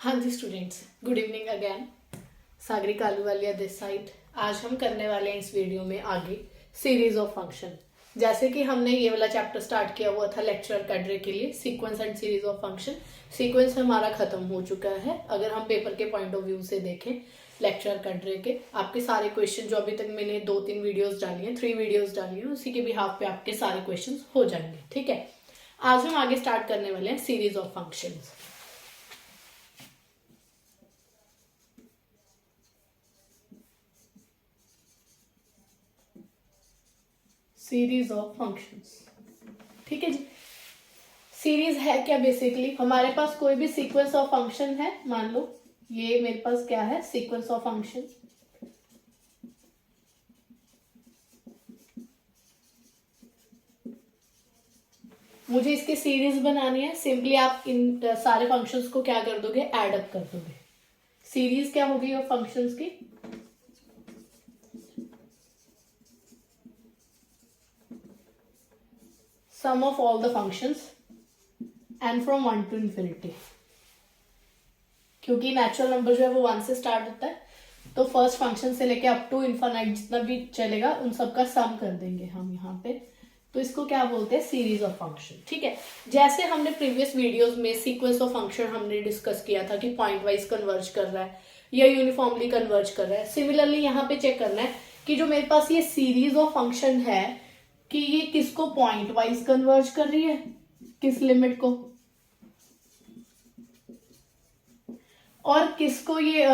हाँ जी students, good evening again. Sagarika Ahluwalia this side. आज हम करने वाले हैं इस वीडियो में आगे सीरीज ऑफ फंक्शन। जैसे कि हमने ये वाला चैप्टर स्टार्ट किया हुआ था लेक्चर कैडरे के लिए, sequence and series of function. Sequence हमारा खत्म हो चुका है। अगर हम पेपर के पॉइंट ऑफ व्यू से देखें लेक्चर कैडरे के, आपके सारे क्वेश्चन जो अभी तक मैंने 2-3 वीडियोस डाली हैं, 3 वीडियोस डाली हैं, उसी के बिहाफ पे आपके सारे क्वेश्चन हो जाएंगे। ठीक है, आज हम आगे स्टार्ट करने वाले हैं series of functions. Series of functions, ठीक है जी। सीरीज है क्या? बेसिकली हमारे पास कोई भी सीक्वेंस ऑफ फंक्शन है, मान लो ये मेरे पास क्या है, सीक्वेंस ऑफ फंक्शन। मुझे इसकी सीरीज बनानी है। सिंपली आप इन सारे फंक्शंस को क्या कर दोगे, एड अप कर दोगे। सीरीज क्या होगी ऑफ फंक्शंस की? Sum of all the functions and from 1 to infinity। क्योंकि नेचुरल नंबर जो है वो 1 से स्टार्ट होता है, तो फर्स्ट फंक्शन से लेके अप टू इन्फानाइट जितना भी चलेगा उन सबका सम कर देंगे हम यहाँ पे। तो इसको क्या बोलते हैं, सीरीज ऑफ फंक्शन। ठीक है, जैसे हमने प्रीवियस वीडियोस में सीक्वेंस ऑफ फंक्शन हमने डिस्कस किया था कि पॉइंट वाइज कन्वर्ज कर रहा है या यूनिफॉर्मली कन्वर्ज कर रहा है। सिमिलरली यहाँ पे चेक करना है कि जो मेरे पास ये सीरीज ऑफ फंक्शन है कि ये किसको पॉइंट वाइज कन्वर्ज कर रही है, किस लिमिट को, और किसको ये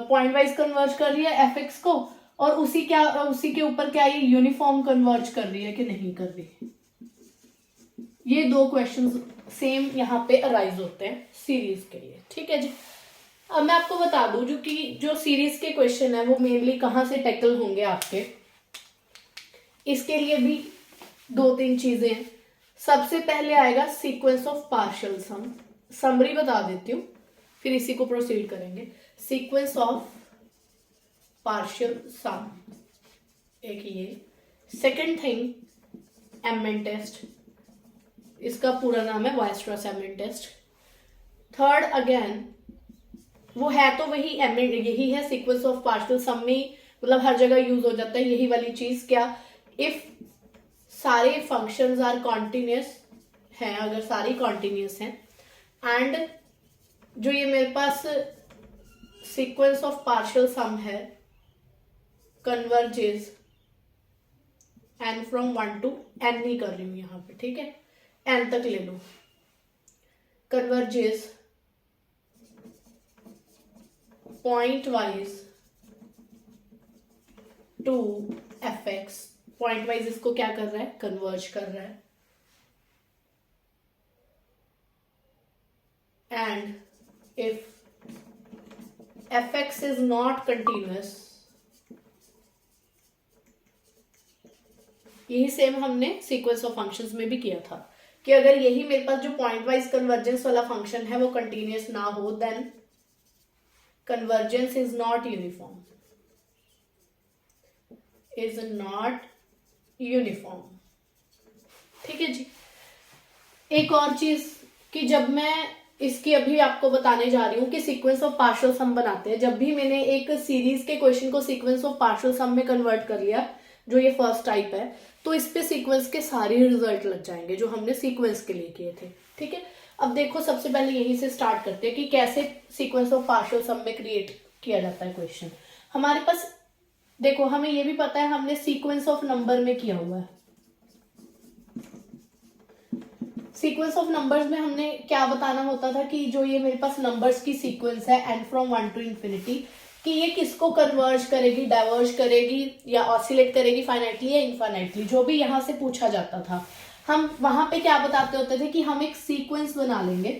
पॉइंट वाइज कन्वर्ज कर रही है, एफ एक्स को, और उसी के ऊपर क्या ये यूनिफॉर्म कन्वर्ज कर रही है कि नहीं कर रही। ये दो क्वेश्चंस सेम यहाँ पे अराइज होते हैं सीरीज के लिए। ठीक है जी। अब मैं आपको बता दूं जो सीरीज के क्वेश्चन है वो मेनली कहाँ से टैकल होंगे आपके। इसके लिए भी 2-3 चीजें हैं। सबसे पहले आएगा sequence of partial sum. Summary बता देती हूँ, फिर इसी को प्रोसीड करेंगे। सीक्वेंस ऑफ पार्शियल सम, एक ये। सेकंड थिंग एमएन टेस्ट, इसका पूरा नाम है वायस्ट्रॉस एमएन टेस्ट। थर्ड अगेन वो है तो वही एमएन, यही है सीक्वेंस ऑफ पार्शियल सम में, मतलब हर जगह यूज हो जाता है यही वाली चीज। क्या? इफ सारे फंक्शंस आर कॉन्टिन्यूस हैं, अगर सारी कॉन्टिन्यूस हैं, एंड जो ये मेरे पास सीक्वेंस ऑफ पार्शियल सम है converges n from 1 to n नहीं कर रही हूं यहां पे, ठीक है, n तक ले लो, converges pointwise to F X. Pointwise इसको क्या कर रहा है, कन्वर्ज कर रहा है। And if fx is not continuous, यही सेम हमने सीक्वेंस ऑफ फंक्शंस में भी किया था कि अगर यही मेरे पास जो पॉइंट वाइज कन्वर्जेंस वाला फंक्शन है वो कंटिन्यूस ना हो, then convergence is not uniform, is not uniform. ठीक है जी। एक और चीज कि जब मैं इसकी अभी आपको बताने जा रही हूँ कि सीक्वेंस ऑफ पार्शियल सम बनाते हैं, जब भी मैंने एक सीरीज के क्वेश्चन को सीक्वेंस ऑफ पार्शियल सम में कन्वर्ट कर लिया, जो ये फर्स्ट टाइप है, तो इस पे सीक्वेंस के सारे रिजल्ट लग जाएंगे जो हमने सीक्वेंस के लिए किए थे। ठीक है, अब देखो सबसे पहले यहीं से स्टार्ट करते हैं कि कैसे सीक्वेंस ऑफ पार्शियल सम में क्रिएट किया जाता है क्वेश्चन। हमारे पास देखो, हमें ये भी पता है हमने सीक्वेंस ऑफ नंबर में किया हुआ है। सीक्वेंस ऑफ नंबर्स में हमने क्या बताना होता था कि जो ये मेरे पास नंबर्स की सीक्वेंस है एन फ्रॉम 1 to infinity, कि ये किसको कन्वर्ज करेगी, डाइवर्ज करेगी या ऑसिलेट करेगी फाइनाइटली या इनफाइनाइटली, जो भी यहां से पूछा जाता था। हम वहां पे क्या बताते होते थे कि हम एक सीक्वेंस बना लेंगे।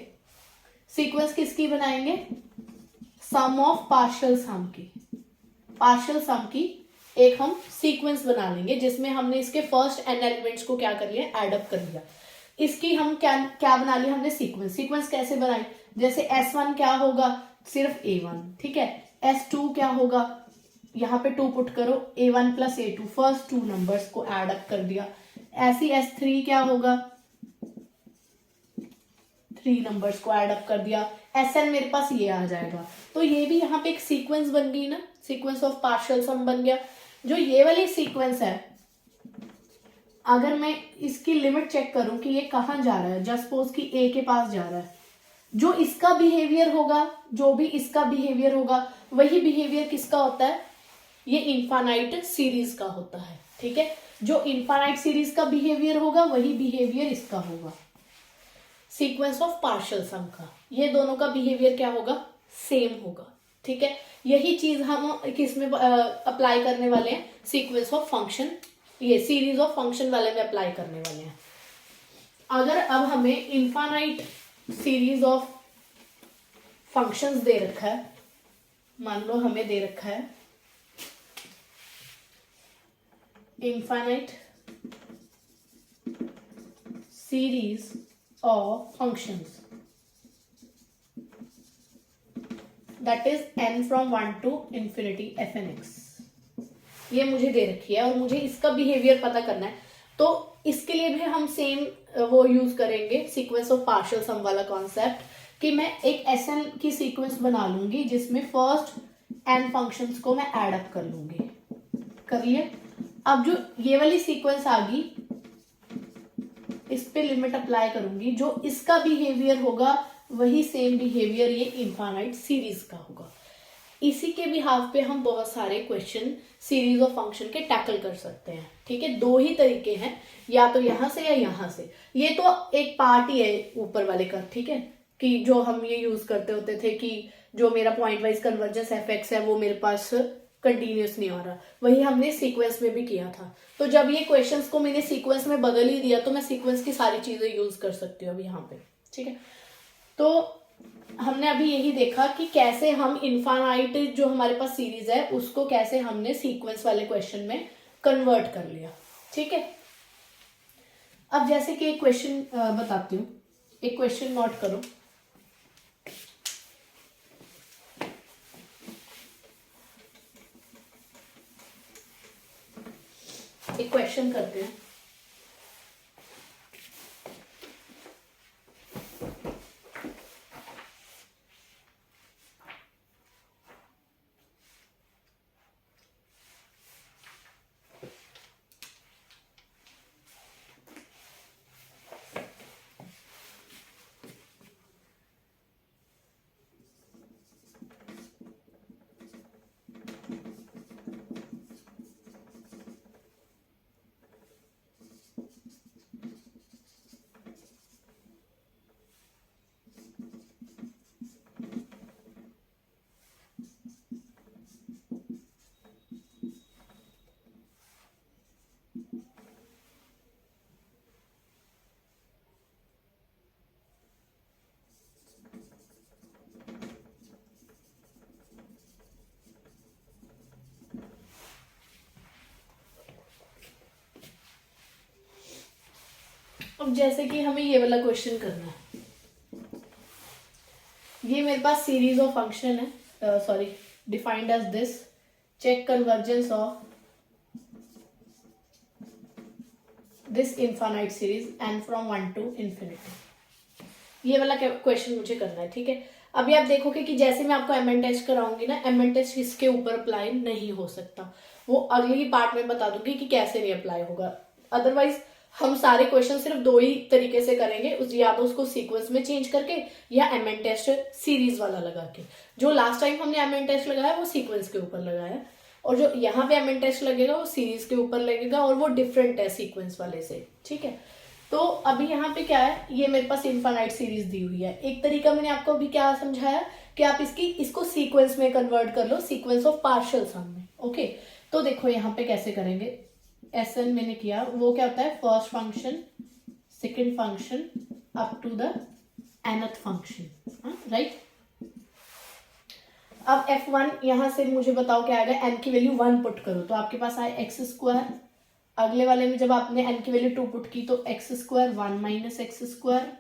सीक्वेंस किसकी बनाएंगे? सम ऑफ पार्शियल सम की। पार्शियल सम की एक हम सीक्वेंस बना लेंगे जिसमें हमने इसके फर्स्ट n एलिमेंट्स को क्या कर लिया, एड अप कर लिया। इसकी हम क्या बना लिया हमने, सीक्वेंस। सीक्वेंस कैसे बनाई? जैसे S1 क्या होगा, सिर्फ A1, ठीक है। S2 क्या होगा, यहाँ पे 2 पुट करो, A1 plus A2, first 2 numbers को एड अप कर दिया। ऐसी S3 क्या होगा, 3 नंबर्स को ऐड अप कर दिया, Sn मेरे पास ये आ जाएगा। तो ये भी यहाँ पे एक सीक्वेंस बन गई ना, सीक्वेंस ऑफ पार्शियल सम बन गया। जो ये वाली सीक्वेंस है, अगर मैं इसकी लिमिट चेक करूं कि ये कहाँ जा रहा है, जस्ट सपोज कि ए के पास जा रहा है, जो इसका बिहेवियर होगा, जो भी इसका बिहेवियर होगा, वही बिहेवियर किसका होता है, ये इनफाइनाइट सीरीज का होता है। ठीक है, जो इनफाइनाइट सीरीज का बिहेवियर होगा वही बिहेवियर इसका होगा, सीक्वेंस ऑफ पार्शियल सम का। ये दोनों का बिहेवियर क्या होगा, सेम होगा। ठीक है, यही चीज हम किसमें अप्लाई करने वाले हैं, सीक्वेंस ऑफ फंक्शन, ये सीरीज ऑफ फंक्शन वाले में अप्लाई करने वाले हैं। अगर अब हमें इनफाइनाइट सीरीज ऑफ फंक्शंस दे रखा है, मान लो हमें दे रखा है infinite series of functions that is n from 1 to infinity fnx, ये मुझे दे रखी है और मुझे इसका बिहेवियर पता करना है। तो इसके लिए भी हम सेम वो यूज करेंगे, सीक्वेंस ऑफ पार्शियल सम वाला कॉन्सेप्ट, कि मैं एक Sn की सीक्वेंस बना लूंगी जिसमें फर्स्ट n फंक्शंस को मैं ऐड अप कर लूंगी। कर लिए, अब जो ये वाली सीक्वेंस आ गई, इस पे लिमिट अप्लाई करूंगी, जो इसका बिहेवियर होगा वही सेम बिहेवियर ये इनफाइनाइट सीरीज का होगा। इसी के बिहाफ पे हम बहुत सारे क्वेश्चन सीरीज ऑफ फंक्शन के टैकल कर सकते हैं। ठीक है, दो ही तरीके हैं, या तो यहां से या यहां से। ये तो एक पार्ट ही है ऊपर वाले का, ठीक है, कि जो हम ये यूज करते होते थे कि जो मेरा पॉइंट वाइज कन्वर्जेंस एफ है वो मेरे पास कंटिन्यूस नहीं हो रहा, वही हमने सीक्वेंस में भी किया था। तो जब ये क्वेश्चंस को मैंने सीक्वेंस में बदल ही दिया तो मैं सीक्वेंस की सारी चीजें यूज कर सकती हूँ अभी यहाँ पे। ठीक है, तो हमने अभी यही देखा कि कैसे हम इनफाइनाइट जो हमारे पास सीरीज है उसको कैसे हमने सीक्वेंस वाले क्वेश्चन में कन्वर्ट कर लिया। ठीक है, अब जैसे कि एक क्वेश्चन बताती हूँ, एक क्वेश्चन नोट करो। एक क्वेश्चन करते हैं। अब जैसे कि हमें ये वाला क्वेश्चन करना है, ये मेरे पास सीरीज ऑफ फंक्शन है, sorry defined as this, check convergence of this infinite series n from 1 to infinity। ये वाला क्वेश्चन मुझे करना है। ठीक है, अभी आप देखोगे कि जैसे मैं आपको एमएन टेस्ट कराऊंगी ना, एमएन टेस्ट इसके ऊपर अप्लाई नहीं हो सकता, वो अगली पार्ट में बता दूंगी कि कैसे नहीं अप्लाई होगा। अदरवाइज हम सारे क्वेश्चन सिर्फ दो ही तरीके से करेंगे, या तो उसको सीक्वेंस में चेंज करके या एमएन टेस्ट सीरीज वाला लगा के। जो लास्ट टाइम हमने एमएन टेस्ट लगाया वो सीक्वेंस के ऊपर लगाया, और जो यहाँ पे एमएन टेस्ट लगेगा वो सीरीज के ऊपर लगेगा, और वो डिफरेंट है सीक्वेंस वाले से। ठीक है, तो अभी यहाँ पे क्या है, ये मेरे पास इनफाइनाइट सीरीज दी हुई है। एक तरीका मैंने आपको अभी क्या समझाया कि आप इसको सीक्वेंस में कन्वर्ट कर लो, सीक्वेंस ऑफ पार्शियल सम में। ओके, तो देखो यहाँ पे कैसे करेंगे। Sn मैंने किया, वो क्या होता है, first function, second function up to the nth function, right. अब f1 यहां से मुझे बताओ क्या आएगा, n की वैल्यू 1 पुट करो तो आपके पास आए x स्क्वायर। अगले वाले में जब आपने n की वैल्यू 2 पुट की तो x square 1 minus x square,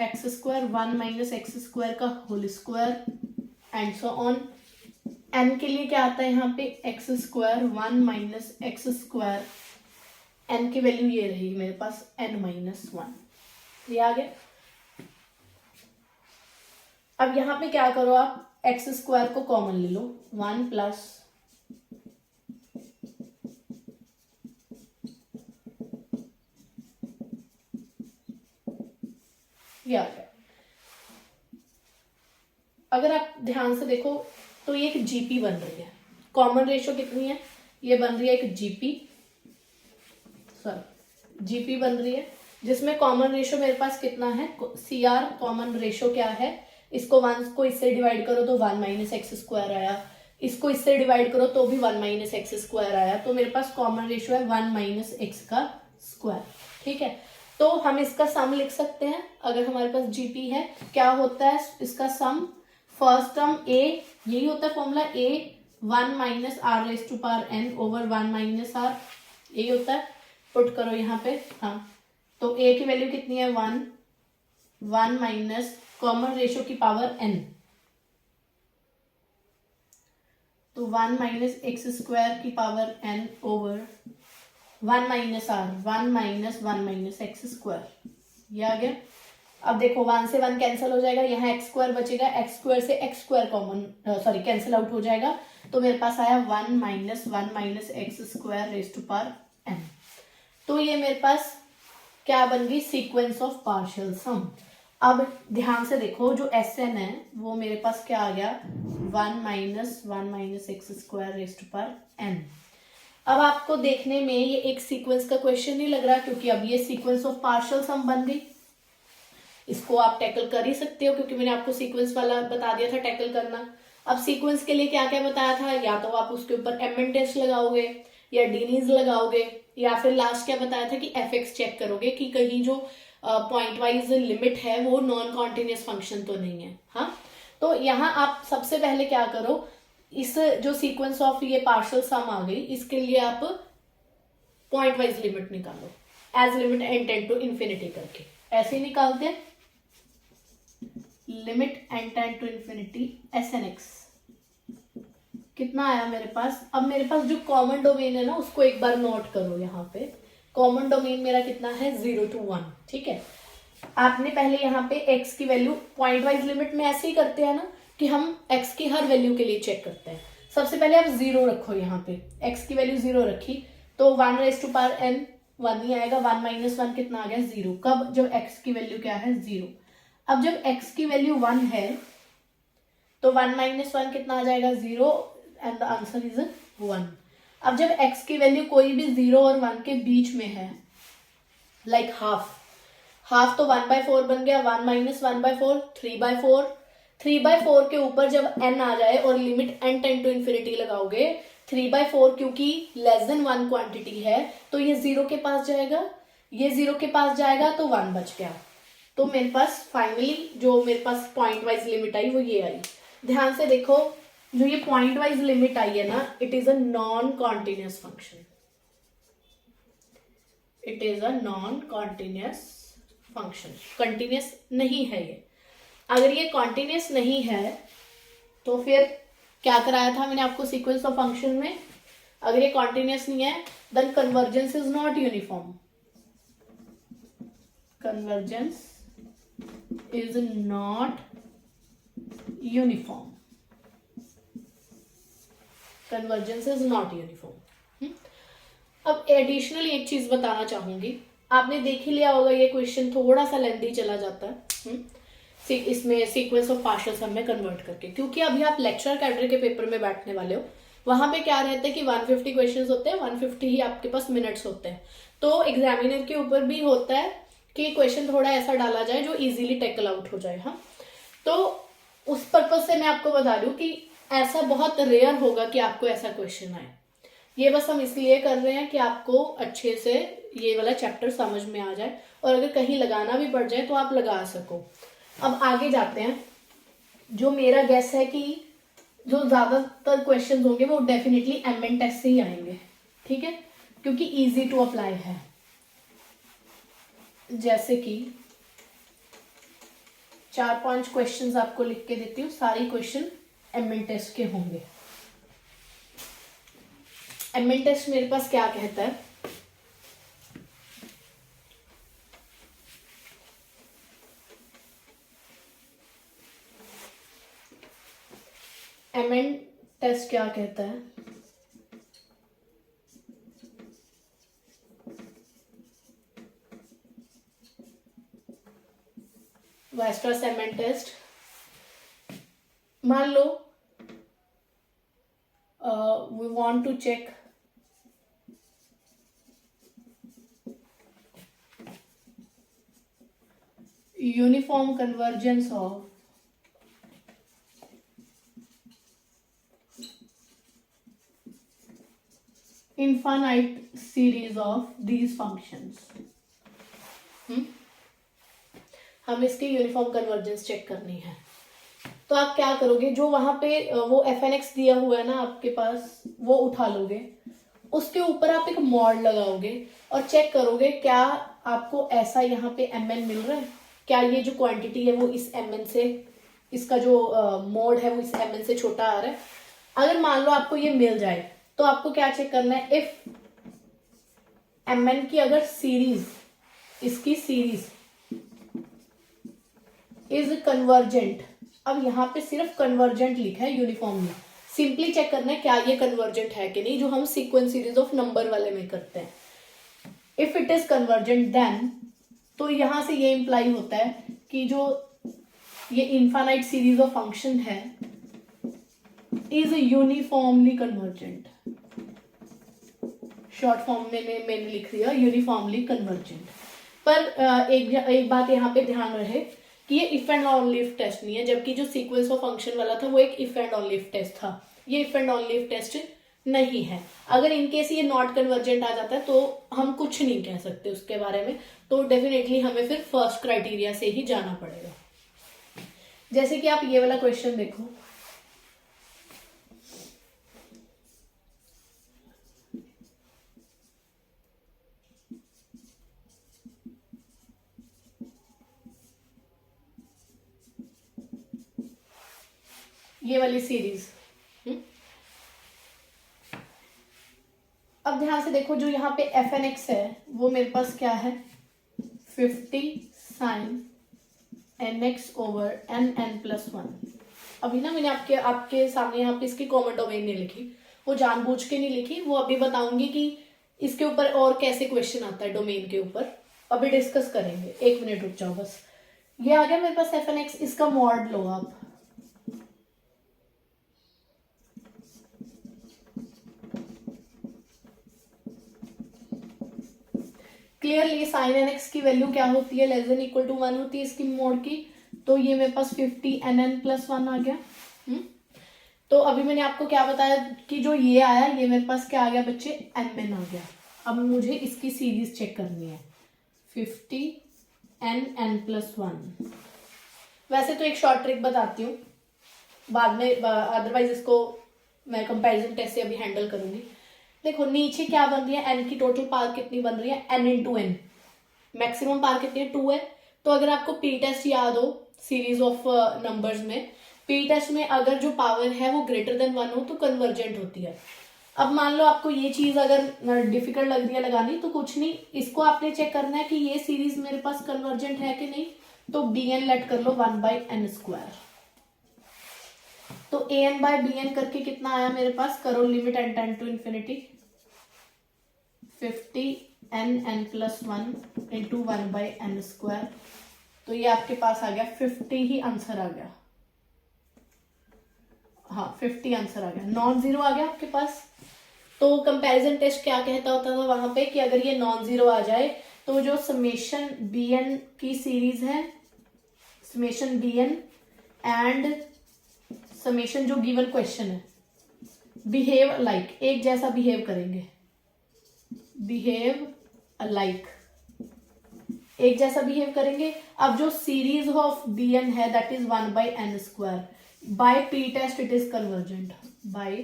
X square 1 minus x square का whole square and so on. n के लिए क्या आता है यहाँ पे, X square 1 minus x square, n की वैल्यू ये रही मेरे पास n माइनस 1, ये आ गया। अब यहाँ पे क्या करो, आप एक्स स्क्वायर को कॉमन ले लो, 1 प्लस ये आ गया। अगर आप ध्यान से देखो तो ये एक जीपी बन रही है। कॉमन रेशो कितनी है, ये बन रही है एक जीपी, सॉरी जीपी बन रही है, जिसमें कॉमन रेशो मेरे पास कितना है, सी आर कॉमन रेशो क्या है, इसको 1 को इससे डिवाइड करो तो 1 माइनस एक्स स्क्वायर आया, इसको इससे डिवाइड करो तो भी 1 माइनस एक्स स्क्वायर आया, तो मेरे पास कॉमन रेशो है 1 माइनस एक्स का स्क्वायर। ठीक है, तो हम इसका सम लिख सकते हैं अगर हमारे पास जीपी है। क्या होता है इसका सम, फर्स्ट टर्म ए, यही होता है formula, a 1 minus r raise to power n over 1 minus r, यही होता है। पुट करो यहाँ पे, हाँ, तो ए की वैल्यू कितनी है 1 माइनस कॉमन रेशो की पावर एन, तो 1 माइनस एक्स स्क्वायर की power n over 1 minus r, 1 minus x square, ये आ गया। अब देखो 1 से 1 कैंसिल हो जाएगा, यहाँ एक्स स्क्वायर बचेगा, एक्स स्क्वायर से x square common sorry cancel out हो जाएगा, तो मेरे पास आया 1 minus x square raise to power n. तो ये मेरे पास क्या बन गई, सीक्वेंस ऑफ पार्शियल सम। अब ध्यान से देखो, जो एस एन है वो मेरे पास क्या आ गया, 1 minus x square raise to power n. अब आपको देखने में ये एक सीक्वेंस का क्वेश्चन नहीं लग रहा, क्योंकि अब ये सीक्वेंस ऑफ पार्शियल सम बन गई। इसको आप टैकल कर ही सकते हो, क्योंकि मैंने आपको सीक्वेंस वाला बता दिया था टैकल करना। अब सीक्वेंस के लिए क्या क्या बताया था, या तो आप उसके ऊपर एमएन टेस्ट लगाओगे, या डीनीज लगाओगे, या फिर लास्ट क्या बताया था कि एफ एक्स चेक करोगे कि कहीं जो पॉइंट वाइज लिमिट है वो नॉन कॉन्टिन्यूस फंक्शन तो नहीं है। हाँ, तो यहाँ आप सबसे पहले क्या करो, इस जो सीक्वेंस ऑफ ये पार्शियल सम आ गई, इसके लिए आप पॉइंट वाइज लिमिट निकालो, as limit n tend to infinity करके, ऐसे ही निकालते हैं, limit n tend to infinity s n x, कितना आया मेरे पास। अब मेरे पास जो कॉमन डोमेन है ना, उसको एक बार नोट करो, यहाँ पे कॉमन डोमेन मेरा कितना है 0 to 1। ठीक है, आपने पहले यहाँ पे x की वैल्यू पॉइंट वाइज लिमिट में ऐसे ही करते हैं ना, कि हम x की हर वैल्यू के लिए चेक करते हैं। सबसे पहले आप 0 रखो, यहाँ पे x की वैल्यू 0 रखी, तो 1 रेज टू पावर n 1 ही आएगा, 1 माइनस 1 कितना आ गया 0। कब, जब x की वैल्यू क्या है 0। अब जब x की वैल्यू 1 है तो 1 माइनस 1 कितना आ जाएगा 0, एंड द आंसर इज 1। अब जब x की वैल्यू कोई भी 0 और 1 के बीच में है, लाइक हाफ तो 1/4 बन गया, 1 माइनस 1/4 3/4, 3/4 के ऊपर जब n आ जाए और limit n tend to infinity लगाओगे, 3/4 क्योंकि लेस देन 1 क्वांटिटी है, तो ये 0 के पास जाएगा, ये 0 के पास जाएगा, तो 1 बच गया। तो मेरे पास फाइनली जो मेरे पास पॉइंट वाइज लिमिट आई वो ये आई। ध्यान से देखो, जो ये पॉइंट वाइज लिमिट आई है ना, it is a non continuous function, it is a non continuous function, continuous नहीं है ये। अगर ये कॉन्टिन्यूस नहीं है तो फिर क्या कराया था मैंने आपको सीक्वेंस ऑफ फंक्शन में, अगर ये कॉन्टिन्यूस नहीं है then convergence is not uniform, convergence is not uniform, convergence is not uniform. अब एडिशनली एक चीज बताना चाहूंगी, आपने देख ही लिया होगा ये क्वेश्चन थोड़ा सा लेंथी चला जाता है इसमें सीक्वेंस ऑफ पार्शियल सम में कन्वर्ट करके, क्योंकि अभी आप लेक्चर कैडर के पेपर में बैठने वाले हो, वहां पे क्या रहता है कि 150 क्वेश्चंस होते हैं, 150 ही आपके पास मिनट्स होते हैं, तो एग्जामिनर के ऊपर भी होता है कि क्वेश्चन थोड़ा ऐसा डाला जाए जो इजीली टैकल आउट हो जाए। हाँ, तो उस पर्पज से मैं आपको बता दूं कि ऐसा बहुत रेयर होगा कि आपको ऐसा क्वेश्चन आए, ये बस हम इसलिए कर रहे हैं कि आपको अच्छे से ये वाला चैप्टर समझ में आ जाए, और अगर कहीं लगाना भी पड़ जाए तो आप लगा सको। अब आगे जाते हैं, जो मेरा गेस है कि जो ज्यादातर क्वेश्चंस होंगे वो डेफिनेटली एमएन टेस्ट से ही आएंगे, ठीक है, क्योंकि इजी टू अप्लाई है। जैसे कि 4-5 क्वेश्चंस आपको लिख के देती हूँ, सारी क्वेश्चन एमएन टेस्ट के होंगे। एमएन टेस्ट मेरे पास क्या कहता है, MN टेस्ट क्या कहता है? वेस्टर्स MN टेस्ट, मान लो we want to check uniform convergence of infinite series of these functions. हम इसकी यूनिफॉर्म कन्वर्जेंस चेक करनी है। तो आप क्या करोगे, जो वहां पे वो fnx दिया हुआ है ना आपके पास, वो उठा लोगे, उसके ऊपर आप एक मॉड लगाओगे और चेक करोगे क्या आपको ऐसा यहाँ पे mn मिल रहा है, क्या ये जो क्वांटिटी है वो इस mn से, इसका जो मोड है वो इस mn से छोटा आ रहा है। अगर मान लो आपको ये मिल जाए तो आपको क्या चेक करना है, इफ mn की अगर सीरीज, इसकी सीरीज इज कन्वर्जेंट, अब यहाँ पे सिर्फ कन्वर्जेंट लिखा है यूनिफॉर्मली, सिंपली चेक करना है क्या ये कन्वर्जेंट है कि नहीं, जो हम सीक्वेंस सीरीज ऑफ नंबर वाले में करते हैं। If it is convergent then, तो यहां से ये इंप्लाई होता है कि जो ये इनफाइनाइट सीरीज ऑफ फंक्शन है is uniformly convergent. Short form में मैंने लिख दिया यूनिफॉर्मली कन्वर्जेंट। पर एक बात यहाँ पे ध्यान रहे कि ये if and only if test नहीं है, जबकि जो सीक्वेंस ऑफ फंक्शन वाला था वो एक if and only if test था, ये if and only if test नहीं है। अगर इनकेस ये नॉट कन्वर्जेंट आ जाता है तो हम कुछ नहीं कह सकते उसके बारे में, तो डेफिनेटली हमें फिर फर्स्ट क्राइटेरिया से ही जाना पड़ेगा। जैसे कि आप ये वाला क्वेश्चन देखो, ये वाली सीरीज, अब ध्यान से देखो, जो यहाँ पे fnx है वो मेरे पास क्या है, 50 sin nx ओवर n+1। अभी ना मैंने आपके सामने यहाँ पे इसकी कॉमन डोमेन नहीं लिखी, वो जानबूझ के नहीं लिखी, वो अभी बताऊंगी कि इसके ऊपर और कैसे क्वेश्चन आता है डोमेन के ऊपर, अभी डिस्कस करेंगे। 1 मिनट रुक जाओ बस। ये आ गया मेरे पास fnx, इसका मॉड लो आप, क्लियरली साइन nx की वैल्यू क्या होती है, लेस देन इक्वल टू 1 होती है इसकी मोड की, तो ये मेरे पास 50 nn+1 आ गया। तो अभी मैंने आपको क्या बताया कि जो ये आया ये मेरे पास क्या आ गया बच्चे, mn आ गया। अब मुझे इसकी सीरीज चेक करनी है, 50 nn+1। वैसे तो एक शॉर्ट ट्रिक बताती हूँ बाद में, अदरवाइज इसको मैं कंपैरिजन टेस्ट से अभी हैंडल करूंगी। देखो नीचे क्या बन रही है, n की टोटल पावर कितनी बन रही है, n into n, maximum power कितनी है, 2 है। तो अगर आपको पी टेस्ट याद हो सीरीज ऑफ नंबर्स में, पी टेस्ट में अगर जो पावर है वो ग्रेटर देन 1 हो तो कन्वर्जेंट होती है। अब मान लो आपको ये चीज अगर डिफिकल्ट लग रही है लगानी, तो कुछ नहीं, इसको आपने चेक करना है कि ये सीरीज मेरे पास कन्वर्जेंट है कि नहीं, तो bn लेट कर लो 1/n²। तो an/bn करके कितना आया मेरे पास, करो limit n tend to infinity, 50 nn+1 into 1/n²। तो ये आपके पास आ गया 50 ही आंसर आ गया, हाँ 50 आंसर आ गया, नॉन जीरो आ गया आपके पास। तो कंपैरिजन टेस्ट क्या कहता होता था वहां पे कि अगर ये नॉन जीरो आ जाए तो जो समेशन bn की सीरीज है, समेशन bn एंड समेशन जो गिवन क्वेश्चन है, बिहेव अलाइक, एक जैसा बिहेव करेंगे, बिहेव अलाइक, एक जैसा बिहेव करेंगे। अब जो सीरीज ऑफ bn है that is 1/n², by P test it is convergent, by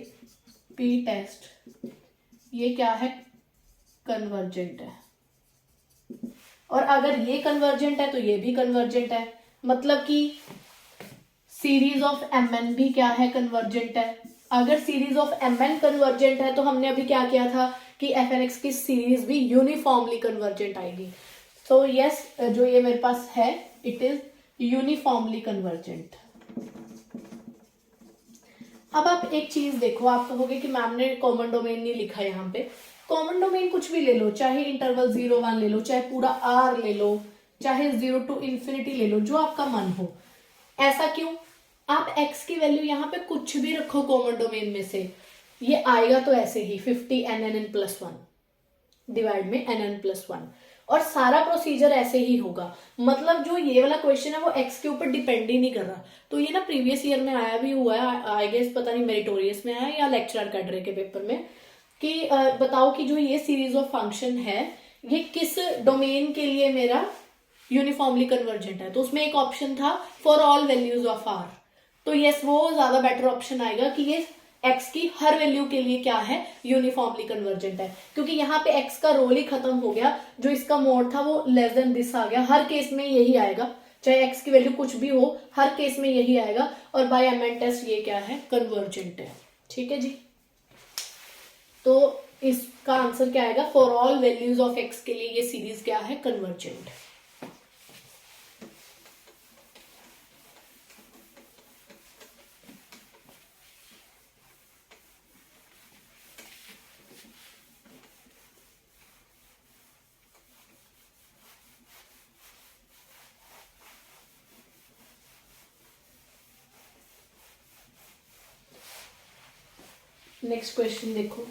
P test ये क्या है, कन्वर्जेंट है। और अगर ये कन्वर्जेंट है तो ये भी कन्वर्जेंट है, मतलब कि सीरीज ऑफ mn भी क्या है, कन्वर्जेंट है। अगर सीरीज ऑफ mn कन्वर्जेंट है तो हमने अभी क्या किया था कि fnx की सीरीज भी यूनिफॉर्मली कन्वर्जेंट आएगी। सो यस, जो ये मेरे पास है इट इज यूनिफॉर्मली कन्वर्जेंट। अब आप एक चीज देखो, आप कहोगे कि मैम ने कॉमन डोमेन नहीं लिखा है यहाँ पे। कॉमन डोमेन कुछ भी ले लो, चाहे इंटरवल 0 1 ले लो, चाहे पूरा आर ले लो, चाहे 0 to ∞ ले लो, जो आपका मन हो। ऐसा क्यों? आप x की वैल्यू यहाँ पे कुछ भी रखो कॉमन डोमेन में से, ये आएगा तो ऐसे ही 50 nn+1 डिवाइड में nn+1, और सारा प्रोसीजर ऐसे ही होगा। मतलब जो ये वाला क्वेश्चन है वो x के ऊपर डिपेंड ही नहीं कर रहा। तो ये ना प्रीवियस ईयर में आया भी हुआ है, आई गेस पता नहीं मेरिटोरियस में आया या लेक्चरर कैडरे के पेपर में, कि बताओ कि जो ये सीरीज ऑफ फंक्शन है ये किस डोमेन के लिए मेरा यूनिफॉर्मली कन्वर्जेंट है। तो उसमें एक ऑप्शन था for all values of r, तो यस वो ज्यादा बेटर ऑप्शन आएगा कि ये x की हर वैल्यू के लिए क्या है, यूनिफॉर्मली कन्वर्जेंट है। क्योंकि यहाँ पे x का रोल ही खत्म हो गया, जो इसका मोड था वो लेस देन दिस आ गया। हर केस में यही आएगा, चाहे x की वैल्यू कुछ भी हो, हर केस में यही आएगा। और बाय एमएन टेस्ट ये क्या है, कन्वर्जेंट है। ठीक है जी, तो इसका आंसर क्या आएगा, for all values of x के लिए ये सीरीज क्या है, कन्वर्जेंट। नेक्स्ट क्वेश्चन देखो,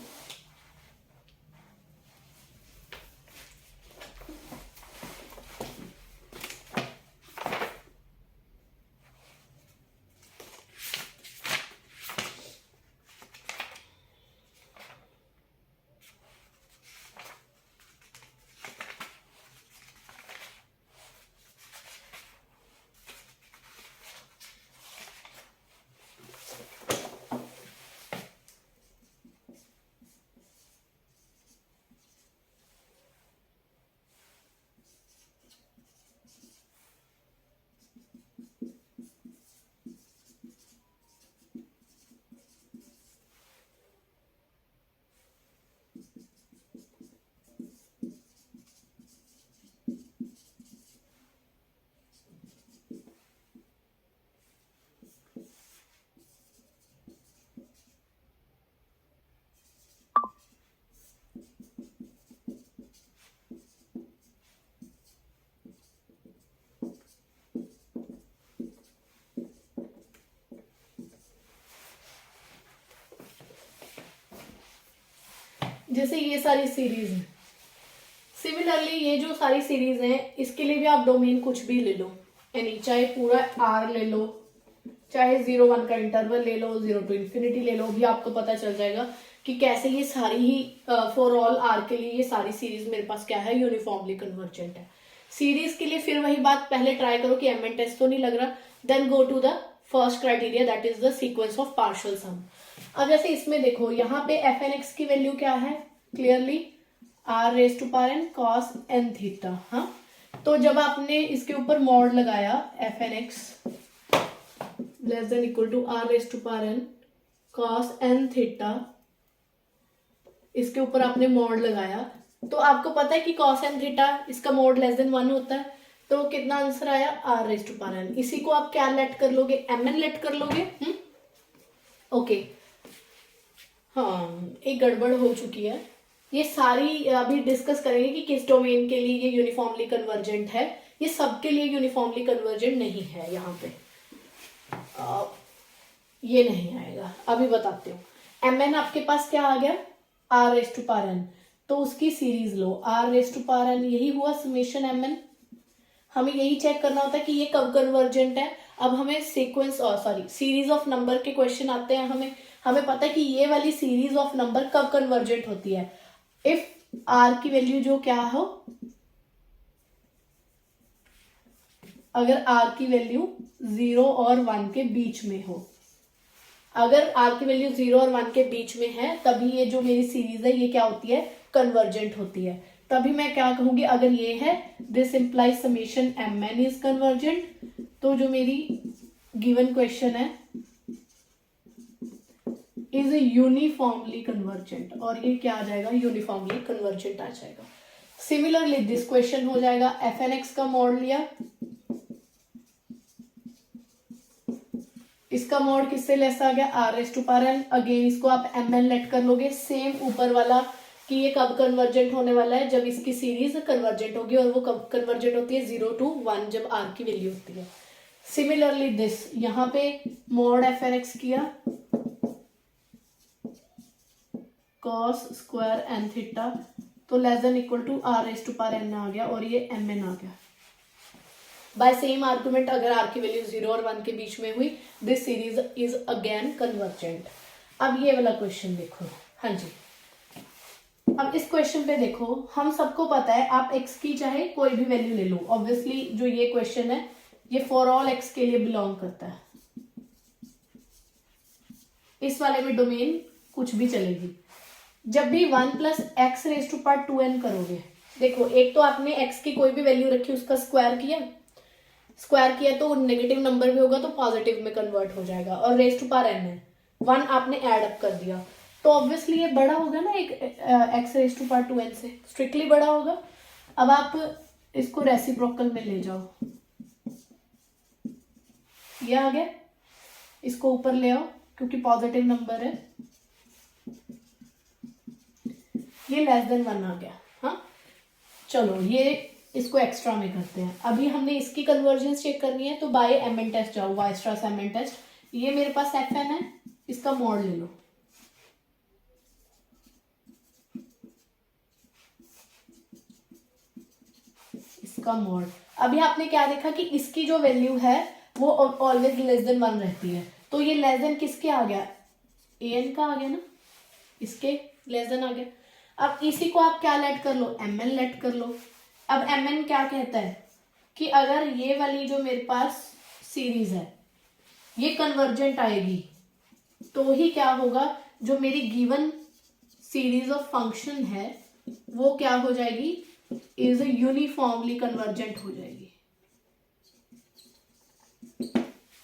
जैसे ये सारी सीरीज है, सिमिलरली ये जो सारी सीरीज है इसके लिए भी आप डोमेन कुछ भी ले लो, यानी चाहे पूरा आर ले लो, चाहे 0 1 का इंटरवल ले लो, 0 to ∞ ले लो, भी आपको पता चल जाएगा कि कैसे ये सारी ही फॉर ऑल आर के लिए ये सारी सीरीज मेरे पास क्या है, यूनिफॉर्मली कन्वर्जेंट है। सीरीज के लिए फिर वही बात, पहले ट्राई करो कि एमएन टेस्ट तो नहीं लग रहा, then go to the first criteria, that is the sequence of partial sum. अब जैसे इसमें देखो, यहाँ पे एफ एन एक्स की वैल्यू क्या है, clearly r⁴n cos n theta. हाँ, तो जब आपने इसके ऊपर मॉड लगाया f N x less than equal to r⁴n cos n theta, इसके ऊपर आपने मॉड लगाया, तो आपको पता है कि cos n थीटा इसका मॉड लेस देन 1 होता है, तो कितना आंसर आया, r⁴n। इसी को आप क्या लेट कर लोगे, mn लेट कर लोगे। ओके, हाँ एक गड़बड़ हो चुकी है। ये सारी अभी डिस्कस करेंगे कि किस डोमेन के लिए ये यूनिफॉर्मली कन्वर्जेंट है। ये सबके लिए यूनिफॉर्मली कन्वर्जेंट नहीं है, यहाँ पे ये नहीं आएगा, अभी बताती हूँ। mn आपके पास क्या आ गया, r⁴n, तो उसकी सीरीज लो, r⁴n यही हुआ समेशन mn। हमें यही चेक करना होता है कि ये कब कन्वर्जेंट है। अब हमें सीक्वेंस और सीरीज ऑफ नंबर के क्वेश्चन आते हैं, हमें पता है कि ये वाली सीरीज ऑफ नंबर कब कन्वर्जेंट होती है, इफ r की वैल्यू जो क्या हो, अगर r की वैल्यू 0 और 1 के बीच में हो। अगर r की वैल्यू 0 और 1 के बीच में है तभी ये जो मेरी सीरीज है ये क्या होती है, कन्वर्जेंट होती है। तभी मैं क्या कहूंगी, अगर ये है this implies summation mn is convergent, तो जो मेरी गिवन क्वेश्चन है इज यूनिफॉर्मली कन्वर्जेंट, और ये क्या आ जाएगा, यूनिफॉर्मली कन्वर्जेंट आ जाएगा। सिमिलरली दिस क्वेश्चन हो जाएगा, एफ एन एक्स का मॉड लिया, इसका मॉड किससे लेस आ गया, r raise to power n. Again इसको आप एम एन लेट कर लोगे, सेम ऊपर वाला कि ये कब कन्वर्जेंट होने वाला है, जब इसकी सीरीज कन्वर्जेंट होगी, और वो कब कन्वर्जेंट होती है 0 to 1, जब आर की वैल्यू होती है। सिमिलरली दिस, यहाँ पे मॉड एफ एन एक्स किया, कॉस स्क्वायर एन थीटा, तो less than equal to R raise to power N आ गया, और ये एम एन आ गया। बाय सेम आर्गुमेंट, अगर आर की वैल्यू 0 और 1 के बीच में हुई, this series is again convergent. अब ये वाला क्वेश्चन देखो, हाँ जी, अब इस क्वेश्चन पे देखो, हम सबको पता है आप x की चाहे कोई भी वैल्यू ले लो, ऑब्वियसली जो ये क्वेश्चन है ये फॉर ऑल x के लिए बिलोंग करता है, इस वाले में डोमेन कुछ भी चलेगी। जब भी 1 plus x raise to power 2n करोगे, देखो एक तो आपने x की कोई भी वैल्यू रखी, उसका स्क्वायर किया तो नेगेटिव नंबर भी होगा तो पॉजिटिव में कन्वर्ट हो जाएगा, और रेज टू पावर n है, 1 आपने ऐड अप कर दिया, तो ऑब्वियसली ये बड़ा होगा ना एक x raise to power 2n से, स्ट्रिक्टली बड़ा होगा। अब आप इसको रेसिप्रोकल में ले जाओ, ये आ गया, इसको ऊपर ले आओ क्योंकि पॉजिटिव नंबर है, ये लेस देन 1 आ गया। हाँ चलो, ये इसको एक्स्ट्रा में करते हैं। अभी हमने इसकी कन्वर्जेंस चेक करनी है, तो बाय एम एन टेस्ट जाओ, वाइस्ट्रास एम एन टेस्ट। ये मेरे पास एफ एन है, इसका मॉड ले लो, इसका मॉड। अभी आपने क्या देखा कि इसकी जो वैल्यू है वो ऑलवेज लेस देन 1 रहती है, तो ये लेस देन किसके आ गया, ए एन का आ गया ना, इसके लेस देन आ गया। अब इसी को आप क्या लेट कर लो, एम एन लेट कर लो। अब एम एन क्या कहता है कि अगर ये वाली जो मेरे पास सीरीज है ये कन्वर्जेंट आएगी, तो ही क्या होगा, जो मेरी गिवन सीरीज ऑफ फंक्शन है वो क्या हो जाएगी, इज यूनिफॉर्मली कन्वर्जेंट हो जाएगी।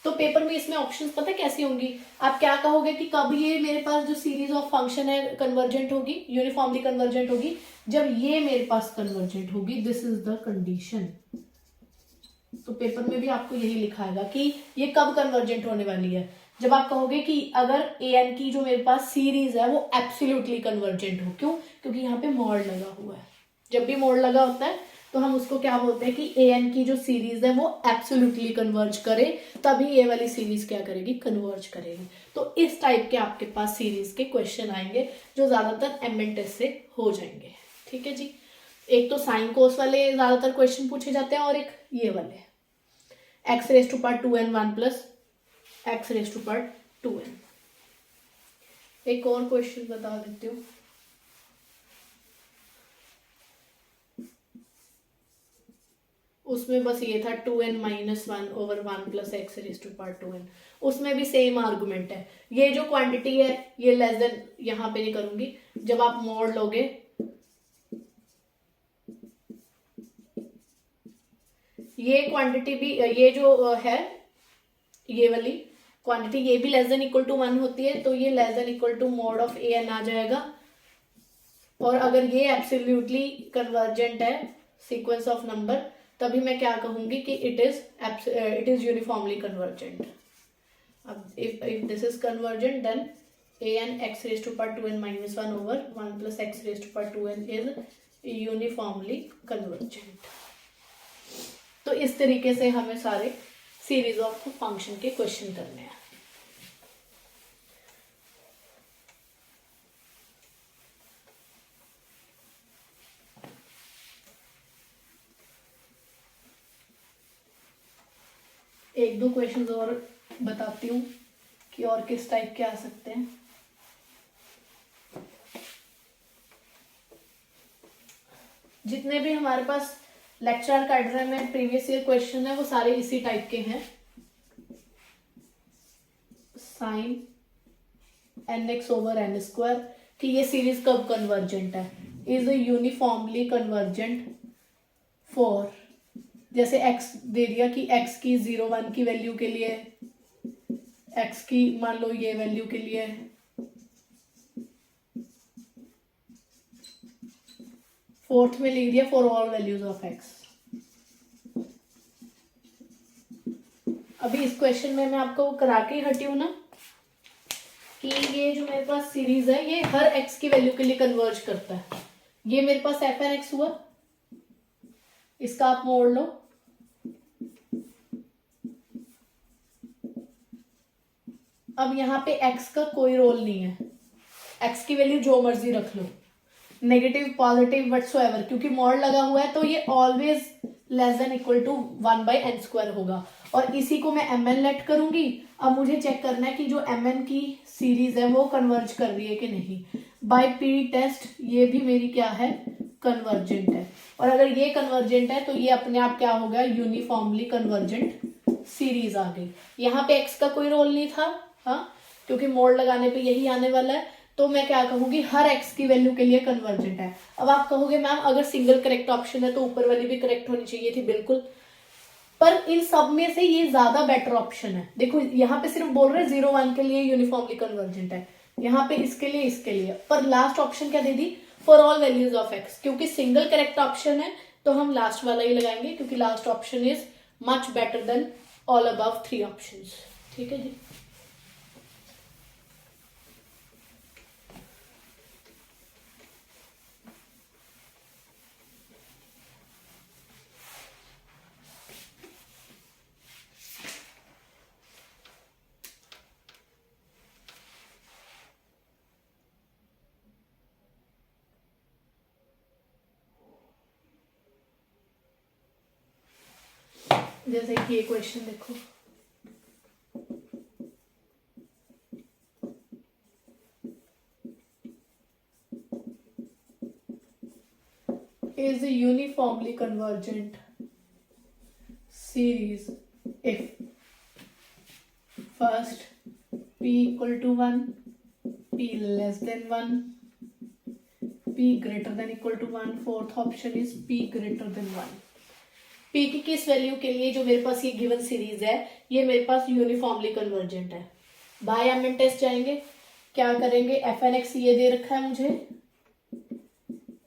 तो पेपर में इसमें ऑप्शंस पता कैसी होंगी, आप क्या कहोगे कि कब ये मेरे पास जो सीरीज ऑफ फंक्शन है कन्वर्जेंट होगी, यूनिफॉर्मली कन्वर्जेंट होगी, जब ये मेरे पास कन्वर्जेंट होगी, दिस इज द कंडीशन। तो पेपर में भी आपको यही लिखाएगा कि ये कब कन्वर्जेंट होने वाली है, जब आप कहोगे कि अगर ए एन की जो मेरे पास सीरीज है वो एब्सोल्युटली कन्वर्जेंट हो। क्यों, क्योंकि यहाँ पे मॉड लगा हुआ है, जब भी मोड लगा होता है तो हम उसको क्या बोलते हैं कि ए एन की जो सीरीज है वो एब्सोल्युटली कन्वर्ज करे, तभी ये वाली सीरीज क्या करेगी, कन्वर्ज करेगी। तो इस टाइप के आपके पास सीरीज के क्वेश्चन आएंगे जो ज्यादातर एम एन टेस्ट से हो जाएंगे। ठीक है जी, एक तो साइन कोस वाले ज्यादातर क्वेश्चन पूछे जाते हैं, और एक ये वाले x raise to power 2n 1 plus x raise to power 2n। एक और क्वेश्चन बता देती हूँ, उसमें बस ये था 2n minus 1 over 1 plus x raise to power 2n। उसमें भी सेम आर्गुमेंट है, ये जो क्वांटिटी है ये लेस देन, यहाँ पे नहीं करूंगी, जब आप मोड लोगे ये क्वांटिटी भी, ये जो है ये वाली क्वांटिटी, ये भी लेस देन इक्वल टू 1 होती है, तो ये less than equal to mod of A N आ जाएगा। और अगर ये एब्सोल्युटली कन्वर्जेंट है सीक्वेंस ऑफ नंबर, तभी मैं क्या कहूंगी कि इट इज यूनिफॉर्मली कन्वर्जेंट। अब if this is convergent, then A N X raise to power 2n minus 1 over 1 plus x raise to power 2n is uniformly convergent. तो इस तरीके से हमें सारे सीरीज ऑफ फंक्शन के क्वेश्चन करने हैं। एक दो क्वेश्चंस और बताती हूँ कि और किस टाइप के आ सकते हैं। जितने भी हमारे पास लेक्चर कैडर में प्रीवियस ईयर क्वेश्चन है वो सारे इसी टाइप के हैं। Sine n x over n square कि ये सीरीज कब कन्वर्जेंट है, इज यूनिफॉर्मली कन्वर्जेंट फॉर, जैसे x दे दिया कि x की 0 1 की वैल्यू के लिए, x की मान लो ये वैल्यू के लिए, फोर्थ में लिख दिया for all values of x। अभी इस क्वेश्चन में मैं आपको करा के हटी हूँ ना कि ये जो मेरे पास सीरीज है ये हर एक्स की वैल्यू के लिए कन्वर्ज करता है। ये मेरे पास एफ एन एक्स हुआ, इसका आप मोड़ लो। अब यहाँ पे x का कोई रोल नहीं है, x की वैल्यू जो मर्जी रख लो, नेगेटिव पॉजिटिव व्हाटसोएवर, क्योंकि मॉड लगा हुआ है तो ये always less than equal to 1/n² होगा। और इसी को मैं mn लेट करूंगी। अब मुझे चेक करना है कि जो mn की सीरीज है वो कन्वर्ज कर रही है कि नहीं। बाय पी टेस्ट ये भी मेरी क्या है, कन्वर्जेंट है। और अगर ये कन्वर्जेंट है तो ये अपने आप क्या हो गया, यूनिफॉर्मली कन्वर्जेंट सीरीज आ गई। यहाँ पे x का कोई रोल नहीं था, हाँ, क्योंकि मोड लगाने पे यही आने वाला है। तो मैं क्या कहूंगी, हर x की वैल्यू के लिए कन्वर्जेंट है। अब आप कहोगे मैम अगर सिंगल करेक्ट ऑप्शन है तो ऊपर वाली भी करेक्ट होनी चाहिए थी, बिल्कुल, पर इन सब में से ये ज्यादा बेटर ऑप्शन है। देखो यहाँ पे सिर्फ बोल रहे 0 1 के लिए यूनिफॉर्मली कन्वर्जेंट है, यहाँ पे इसके लिए, पर लास्ट ऑप्शन क्या दे दी, for all values of x। क्योंकि सिंगल करेक्ट ऑप्शन है तो हम लास्ट वाला ही लगाएंगे, क्योंकि last option is much better than all above 3 options. ठीक है जी। जैसे कि ये क्वेश्चन देखो, is a uniformly convergent series if first p equal to 1, p less than 1, p greater than equal to 1, fourth option is p greater than 1। p की किस value के लिए जो मेरे पास ये गिवन सीरीज है ये मेरे पास यूनिफॉर्मली कन्वर्जेंट है। बाय एम एन टेस्ट जाएंगे, क्या करेंगे, एफ एन एक्स ये दे रखा है मुझे,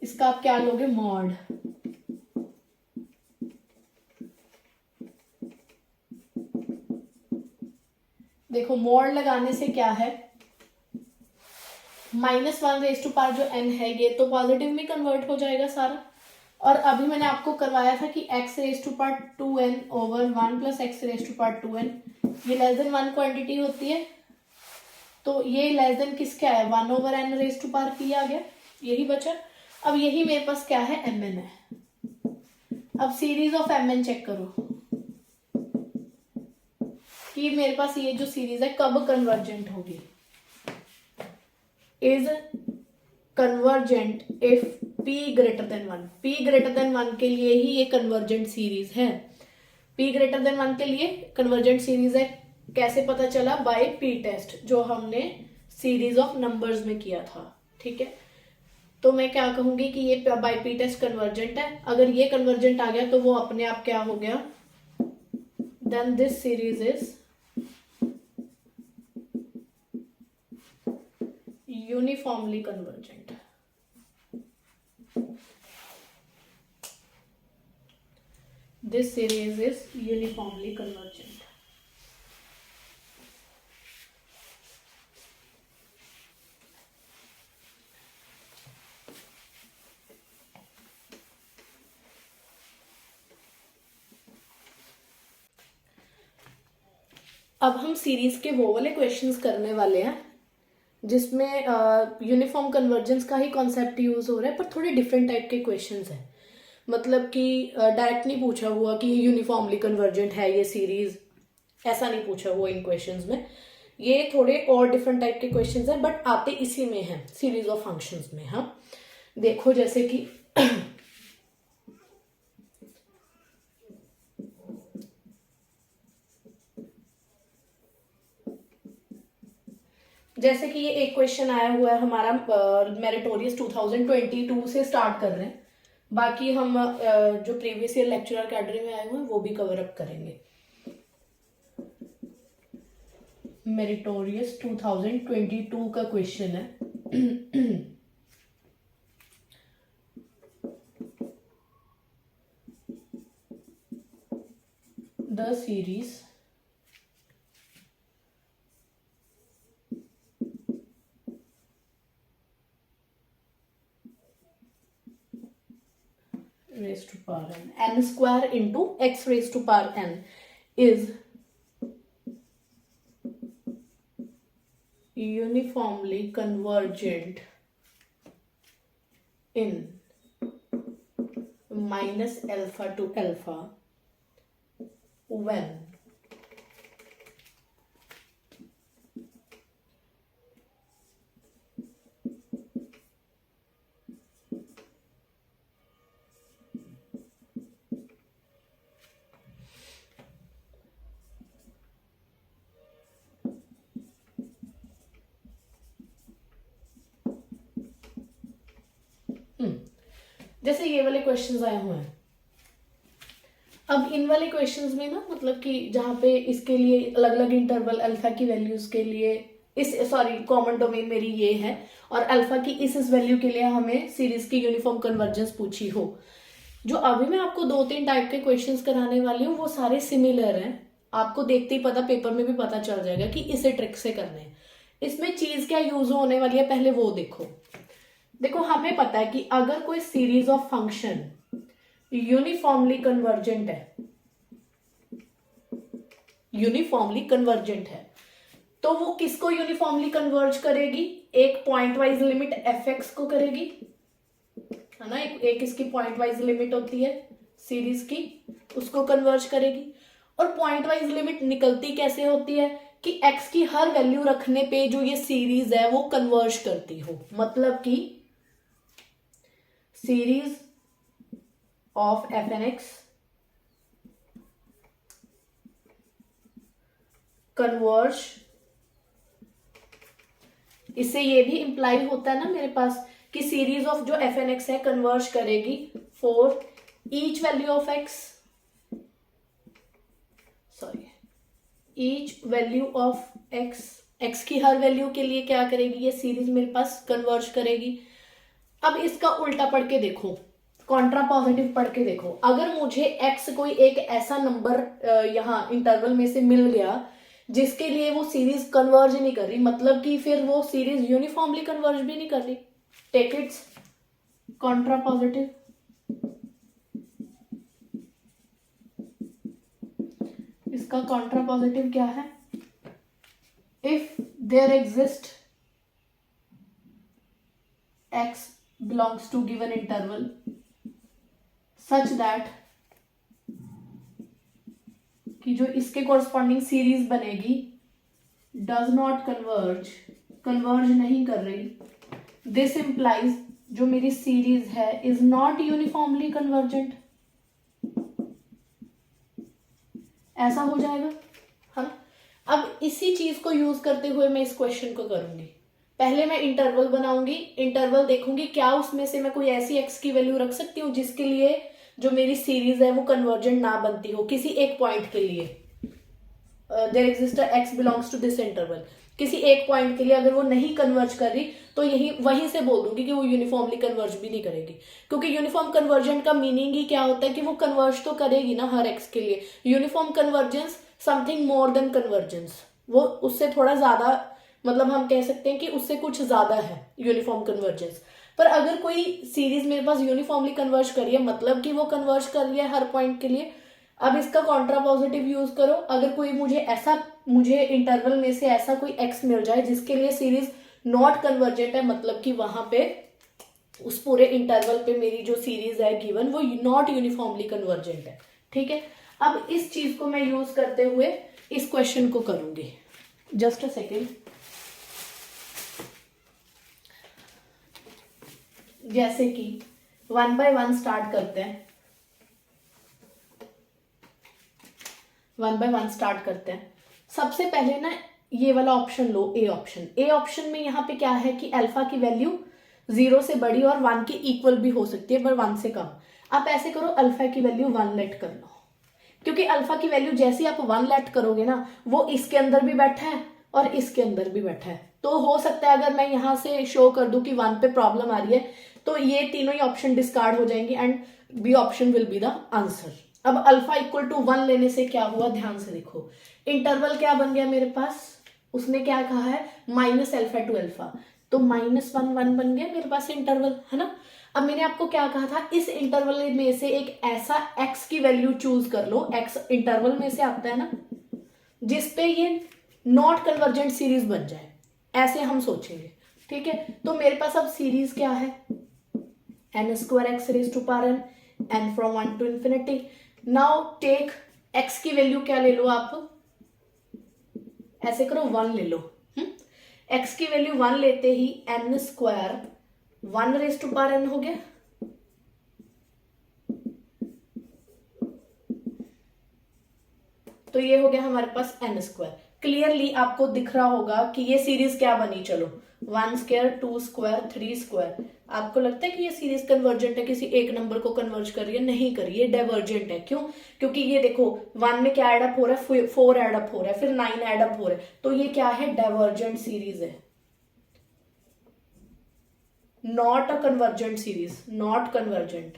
इसका आप क्या लोगे, मॉड। देखो मॉड लगाने से क्या है, -1 जो n है ये तो पॉजिटिव में कन्वर्ट हो जाएगा सारा। और अभी मैंने आपको करवाया था कि x2n over 1 + x2n ये लेस देन 1 क्वांटिटी होती है, तो ये लेस देन किसका है, 1/n⁻p आ गया, यही बचा। अब यही मेरे पास क्या है, mn है। अब सीरीज ऑफ mn चेक करो कि मेरे पास ये जो सीरीज है कब कन्वर्जेंट होगी। Is convergent if p greater than 1। p greater than 1 के लिए ही ये कन्वर्जेंट सीरीज है। p greater than 1 के लिए कन्वर्जेंट सीरीज है, कैसे पता चला, बाय p टेस्ट जो हमने सीरीज ऑफ नंबर्स में किया था। ठीक है, तो मैं क्या कहूंगी कि ये बाय p टेस्ट कन्वर्जेंट है। अगर ये कन्वर्जेंट आ गया तो वो अपने आप क्या हो गया, then this series is uniformly convergent. This series is uniformly convergent। अब हम सीरीज के वो वाले क्वेश्चंस करने वाले हैं जिसमें यूनिफॉर्म कन्वर्जेंस का ही कॉन्सेप्ट यूज हो रहा है, पर थोड़े डिफरेंट टाइप के क्वेश्चंस हैं। मतलब कि डायरेक्ट नहीं पूछा हुआ कि यूनिफॉर्मली कन्वर्जेंट है ये सीरीज, ऐसा नहीं पूछा हुआ इन क्वेश्चंस में। ये थोड़े और डिफरेंट टाइप के क्वेश्चंस हैं, बट आते इसी में हैं, सीरीज ऑफ फंक्शंस में। हाँ देखो, जैसे कि जैसे कि ये एक क्वेश्चन आया हुआ है हमारा, मेरिटोरियस 2022 से स्टार्ट कर रहे हैं, बाकी हम जो प्रीवियस ईयर लेक्चरर कैटेगरी में आए हुए हैं वो भी कवर अप करेंगे। मेरिटोरियस 2022 का क्वेश्चन है। The series power n, n square into x raised to power n is uniformly convergent in minus alpha to alpha when जैसे ये वाले क्वेश्चंस आए हुए हैं। अब इन वाले क्वेश्चंस में ना मतलब कि जहाँ पे इसके लिए अलग अलग इंटरवल अल्फा की वैल्यूज के लिए कॉमन डोमेन मेरी ये है और अल्फा की इस वैल्यू के लिए हमें सीरीज की यूनिफॉर्म कन्वर्जेंस पूछी हो। जो अभी मैं आपको 2-3 टाइप के क्वेश्चंस कराने वाली हूँ वो सारे सिमिलर हैं, आपको देखते ही पता, पेपर में भी पता चल जाएगा कि इसे ट्रिक से करने हैं। इसमें चीज क्या यूज होने वाली है पहले वो देखो हमें पता है कि अगर कोई series of function uniformly convergent है तो वो किसको यूनिफॉर्मली कन्वर्ज करेगी? एक point wise limit F x को करेगी, है ना, एक इसकी पॉइंट वाइज लिमिट होती है सीरीज की, उसको कन्वर्ज करेगी। और पॉइंट वाइज लिमिट निकलती कैसे होती है कि एक्स की हर वैल्यू रखने पे जो ये सीरीज है वो कन्वर्ज करती हो, मतलब कि series of f N x converge, इससे ये भी इंप्लाई होता है ना मेरे पास कि सीरीज ऑफ जो एफ एन एक्स है कन्वर्ज करेगी for each value of x, each value of x, x की हर वैल्यू के लिए क्या करेगी ये सीरीज मेरे पास कन्वर्ज करेगी। अब इसका उल्टा पढ़ के देखो, कॉन्ट्रा पॉजिटिव पढ़ के देखो, अगर मुझे एक्स कोई एक ऐसा नंबर यहाँ इंटरवल में से मिल गया जिसके लिए वो सीरीज कन्वर्ज नहीं कर रही, मतलब कि फिर वो सीरीज यूनिफॉर्मली कन्वर्ज भी नहीं कर रही, टेक इट्स कॉन्ट्रा पॉजिटिव। इसका कॉन्ट्रा पॉजिटिव क्या है? If there exist x belongs to given interval such that कि जो इसके कॉरस्पॉन्डिंग सीरीज बनेगी डज नॉट कन्वर्ज नहीं कर रही, दिस इंप्लाइज जो मेरी सीरीज है इज नॉट यूनिफॉर्मली कन्वर्जेंट, ऐसा हो जाएगा। हाँ, अब इसी चीज को यूज करते हुए मैं इस क्वेश्चन को करूंगी। पहले मैं इंटरवल बनाऊंगी, इंटरवल देखूंगी क्या उसमें से मैं कोई ऐसी एक्स की वैल्यू रख सकती हूँ जिसके लिए जो मेरी सीरीज है वो कन्वर्जेंट ना बनती हो किसी एक पॉइंट के लिए। There exist x belongs to this interval, किसी एक पॉइंट के लिए अगर वो नहीं कन्वर्ज कर रही तो वहीं से बोल दूंगी कि वो यूनिफॉर्मली कन्वर्ज भी नहीं करेगी, क्योंकि यूनिफॉर्म कन्वर्जेंट का मीनिंग ही क्या होता है कि वो कन्वर्ज तो करेगी ना हर एक्स के लिए। Uniform convergence something more than convergence, वो उससे थोड़ा ज्यादा, मतलब हम कह सकते हैं कि उससे कुछ ज्यादा है यूनिफॉर्म कन्वर्जेंस। पर अगर कोई सीरीज मेरे पास यूनिफॉर्मली कन्वर्ज करी है मतलब कि वो कन्वर्ज कर रही है हर पॉइंट के लिए। अब इसका कॉन्ट्रा पॉजिटिव यूज करो, अगर कोई मुझे इंटरवल में से ऐसा कोई एक्स मिल जाए जिसके लिए सीरीज नॉट कन्वर्जेंट है, मतलब कि वहां पे उस पूरे इंटरवल पे मेरी जो सीरीज है गिवन वो नॉट यूनिफॉर्मली कन्वर्जेंट है। ठीक है, अब इस चीज को मैं यूज करते हुए इस क्वेश्चन को करूंगी। जस्ट अ सेकेंड, जैसे कि 1 by 1 स्टार्ट करते हैं, 1 by 1 स्टार्ट करते हैं। सबसे पहले ना ये वाला ऑप्शन लो, ए ऑप्शन में यहाँ पे क्या है कि अल्फा की वैल्यू 0 से बड़ी और 1 के इक्वल भी हो सकती है पर 1 से कम। आप ऐसे करो, अल्फा की वैल्यू 1 लेट कर लो, क्योंकि अल्फा की वैल्यू जैसे आप 1 लेट करोगे ना वो इसके अंदर भी बैठा है और इसके अंदर भी बैठा है। तो हो सकता है अगर मैं यहां से शो कर दूं कि 1 पे प्रॉब्लम आ रही है तो ये तीनों ही ऑप्शन डिस्कार्ड हो जाएंगे and B option will be the answer. अब अल्फा इक्वल टू 1 लेने से क्या हुआ, ध्यान से देखो, इंटरवल क्या बन गया मेरे पास, उसने क्या कहा है माइनस अल्फा टू अल्फा, तो -1 1 बन गया मेरे पास इंटरवल, है ना। अब मैंने आपको क्या कहा था, इस इंटरवल में से एक ऐसा x की वैल्यू चूज कर लो, x इंटरवल में से आता है ना, जिसपे ये नॉट कन्वर्जेंट सीरीज बन जाए, ऐसे हम सोचेंगे, ठीक है। तो मेरे पास अब सीरीज क्या है, n square x raise to power n, n from 1 to infinity. Now take x की वैल्यू क्या ले लो आप, ऐसे करो 1 ले लो, x की वैल्यू 1 लेते ही n square 1 raise to power n हो गया, तो ये हो गया हमारे पास n स्क्वायर। क्लियरली आपको दिख रहा होगा कि ये सीरीज क्या बनी, चलो 1 स्क्वायर 2 स्क्वायर 3 स्क्वायर। आपको लगता है कि ये सीरीज कन्वर्जेंट है, किसी एक नंबर को कन्वर्ज कर रही है, नहीं कर रही है, डाइवर्जेंट है। क्यों? क्योंकि ये देखो 1 में क्या एडअप हो रहा है, 4 एडअप हो रहा है, फिर 9 एडअप हो रहा है, तो ये क्या है, डाइवर्जेंट सीरीज है, not a convergent series, not convergent.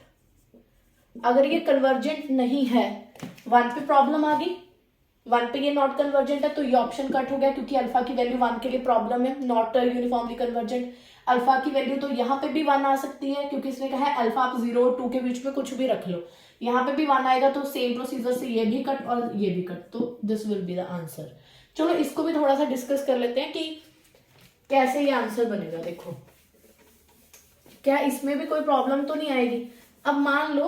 अगर ये कन्वर्जेंट नहीं है, 1 पे प्रॉब्लम आ गई, 1 पे ये नॉट कन्वर्जेंट है, तो ये ऑप्शन कट हो गया, क्योंकि अल्फा की वैल्यू 1 के लिए प्रॉब्लम है, नॉट यूनिफॉर्मली कन्वर्जेंट। अल्फा की वैल्यू तो यहाँ पे भी 1 आ सकती है, क्योंकि इसने कहा है अल्फा आप 0 और 2 के बीच में कुछ भी रख लो, यहाँ पे भी 1 आएगा, तो सेम प्रोसीजर से ये भी कट और ये भी कट, तो this will be the answer. चलो इसको भी थोड़ा सा डिस्कस कर लेते हैं कि कैसे ये आंसर बनेगा। देखो क्या इसमें भी कोई प्रॉब्लम तो नहीं आएगी। अब मान लो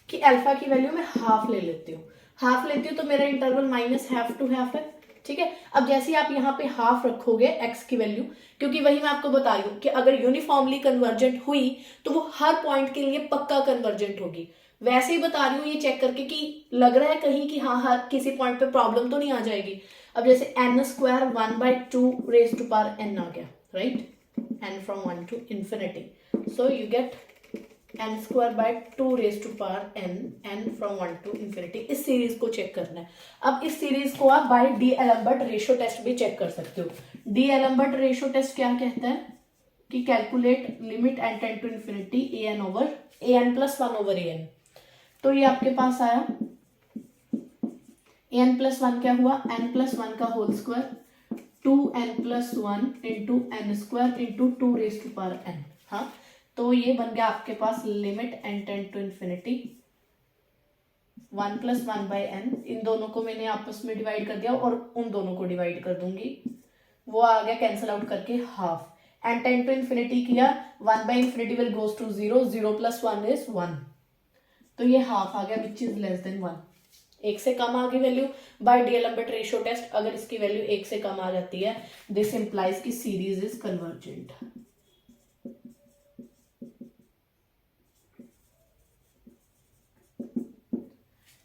कि अल्फा की वैल्यू मैं हाफ ले लेती हूँ, हाफ लेती हूँ तो मेरा इंटरवल -½ टू हाफ है, ठीक है। अब जैसे ही आप यहाँ पे हाफ रखोगे x की वैल्यू, क्योंकि वही मैं आपको बता रही हूँ कि अगर यूनिफॉर्मली कन्वर्जेंट हुई तो वो हर पॉइंट के लिए पक्का कन्वर्जेंट होगी। वैसे ही बता रही हूँ ये चेक करके कि लग रहा है कहीं कि हाँ हर किसी पॉइंट पे प्रॉब्लम तो नहीं आ जाएगी। अब जैसे n square 1/2 raise to power n आ गया, right, n from 1 to infinity, so you get n square by 2 raise to power n, n from 1 to infinity. इस सीरीज को चेक करना है। अब इस सीरीज को आप by D'Alembert ratio test भी चेक कर सकते हो। डी एलम्बर्ट रेशियो टेस्ट क्या कहता है कि calculate limit n tend to infinity an plus 1 over an। तो ये आपके पास आया an प्लस 1 क्या हुआ, n प्लस 1 का whole square 2n plus 1 into n square into 2 raise to power n। हाँ, तो ये बन गया आपके पास limit n tend to infinity 1 plus 1/n, इन दोनों को मैंने आपस में डिवाइड कर दिया और उन दोनों को डिवाइड कर दूंगी, वो आ गया कैंसिल आउट करके half. n tend to infinity किया, 1/∞ will goes to 0, 0 plus 1 is 1, तो ये हाफ आ गया विच इज लेस देन 1। एक से कम आ गई वैल्यू बाय डीएलम्बर्ट रेशियो टेस्ट। अगर इसकी वैल्यू एक से कम आ जाती है, दिस इंप्लाइज की series is convergent.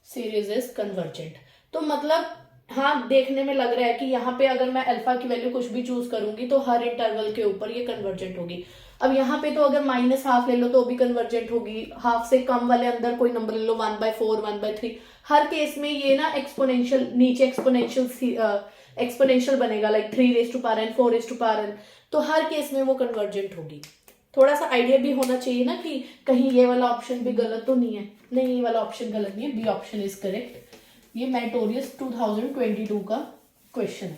Series is convergent. तो मतलब हाँ, देखने में लग रहा है कि यहाँ पे अगर मैं अल्फा की वैल्यू कुछ भी चूज करूंगी तो हर इंटरवल के ऊपर ये कन्वर्जेंट होगी। अब यहाँ पे तो अगर -½ ले लो तो भी कन्वर्जेंट होगी, हाफ से कम वाले अंदर कोई नंबर ले लो 1/4 1/3, हर केस में ये ना एक्सपोनेंशियल, नीचे एक्सपोनेंशियल बनेगा, like 3 raise to power n 4 raise to power n, तो हर केस में वो कन्वर्जेंट होगी। थोड़ा सा आइडिया भी होना चाहिए ना कि कहीं ये वाला ऑप्शन भी गलत तो नहीं है। नहीं, ये वाला ऑप्शन गलत नहीं है, बी ऑप्शन इज करेक्ट। ये मेरिटोरियस 2022 का क्वेश्चन है।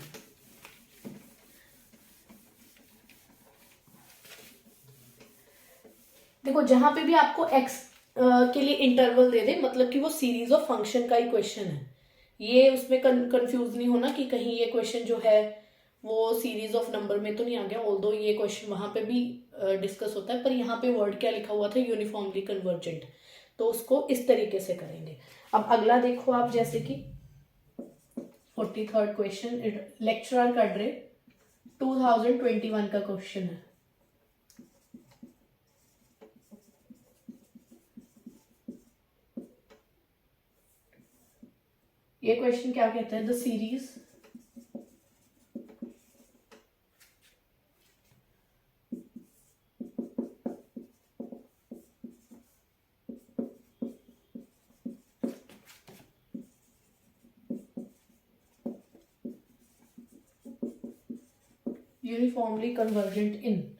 देखो जहां पे भी आपको x के लिए इंटरवल दे दे, मतलब कि वो सीरीज ऑफ फंक्शन का ही क्वेश्चन है, ये उसमें कंफ्यूज नहीं होना कि कहीं ये क्वेश्चन जो है वो सीरीज ऑफ नंबर में तो नहीं आ गया। ऑल्दो ये क्वेश्चन वहां पे भी डिस्कस होता है, पर यहाँ पे वर्ड क्या लिखा हुआ था, यूनिफॉर्मली कन्वर्जेंट, तो उसको इस तरीके से करेंगे। अब अगला देखो आप, जैसे कि 43rd क्वेश्चन, लेक्चरर कड्रे 2021 का क्वेश्चन है। ये क्वेश्चन क्या कहता है, the series uniformly convergent in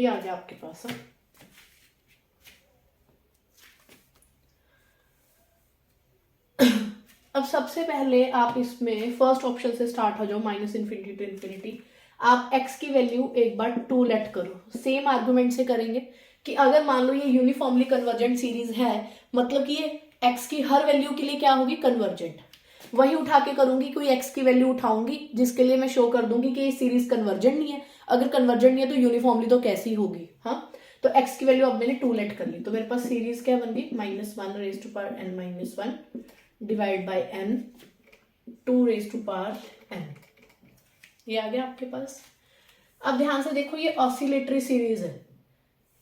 ये आ गया आपके पास। अब सबसे पहले आप इसमें फर्स्ट ऑप्शन से स्टार्ट हो जाओ, माइनस इन्फिनिटी टू इन्फिनिटी। आप x की वैल्यू एक बार 2 लेट करो। सेम आर्गुमेंट से करेंगे कि अगर मान लो ये यूनिफॉर्मली कन्वर्जेंट सीरीज है, मतलब कि ये x की हर वैल्यू के लिए क्या होगी, कन्वर्जेंट। वही उठा के करूंगी, कोई x की वैल्यू उठाऊंगी जिसके लिए मैं शो कर दूंगी कि ये सीरीज कन्वर्जेंट नहीं है। अगर कन्वर्जेंट नहीं है तो यूनिफॉर्मली तो कैसी होगी। हाँ, तो x की वैल्यू अब मैंने 2 लेट कर ली, तो मेरे पास सीरीज क्या बन गई, -1 raise to power n minus 1 divide by n 2 raise to power n। ये आ गया आपके पास। अब ध्यान से देखो, ये ऑसिलेटरी सीरीज है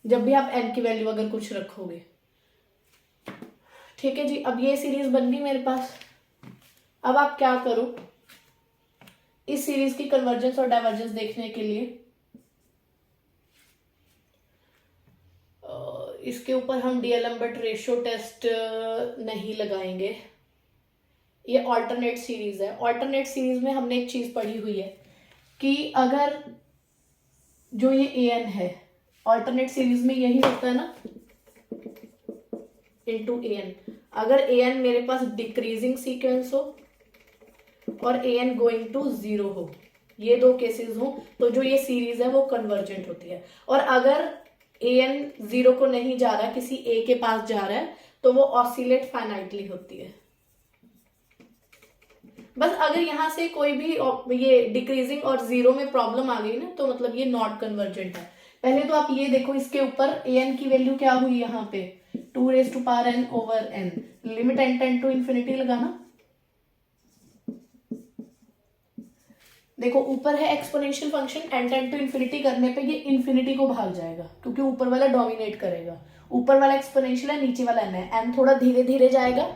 जब भी आप n की वैल्यू अगर कुछ रखोगे। ठीक है जी, अब ये सीरीज बन गई मेरे पास। अब आप क्या करो, इस सीरीज की कन्वर्जेंस और डाइवर्जेंस देखने के लिए इसके ऊपर हम डीएलएम्बर्ट रेशियो टेस्ट नहीं लगाएंगे। ये ऑल्टरनेट सीरीज है। ऑल्टरनेट सीरीज में हमने एक चीज पढ़ी हुई है कि अगर जो ये an है, ऑल्टरनेट सीरीज में यही होता है ना, इनटू an। अगर an मेरे पास डिक्रीजिंग सीक्वेंस हो और an गोइंग टू 0 हो, ये दो केसेस हो, तो जो ये सीरीज है वो कन्वर्जेंट होती है। और अगर an 0 को नहीं जा रहा, किसी a के पास जा रहा है, तो वो ऑसिलेट फाइनाइटली होती है। बस अगर यहां से कोई भी ये डिक्रीजिंग और 0 में प्रॉब्लम आ गई ना, तो मतलब ये नॉट कन्वर्जेंट है। पहले तो आप ये देखो, इसके ऊपर an की वैल्यू क्या हुई यहाँ पे, 2 raise to power n over n। Limit n tend to infinity लगाना। देखो ऊपर है exponential function, n tend to infinity करने पे ये इन्फिनिटी को भाग जाएगा क्योंकि ऊपर वाला डोमिनेट करेगा। ऊपर वाला एक्सपोनेंशियल है, नीचे वाला n है। n थोड़ा धीरे धीरे जाएगा,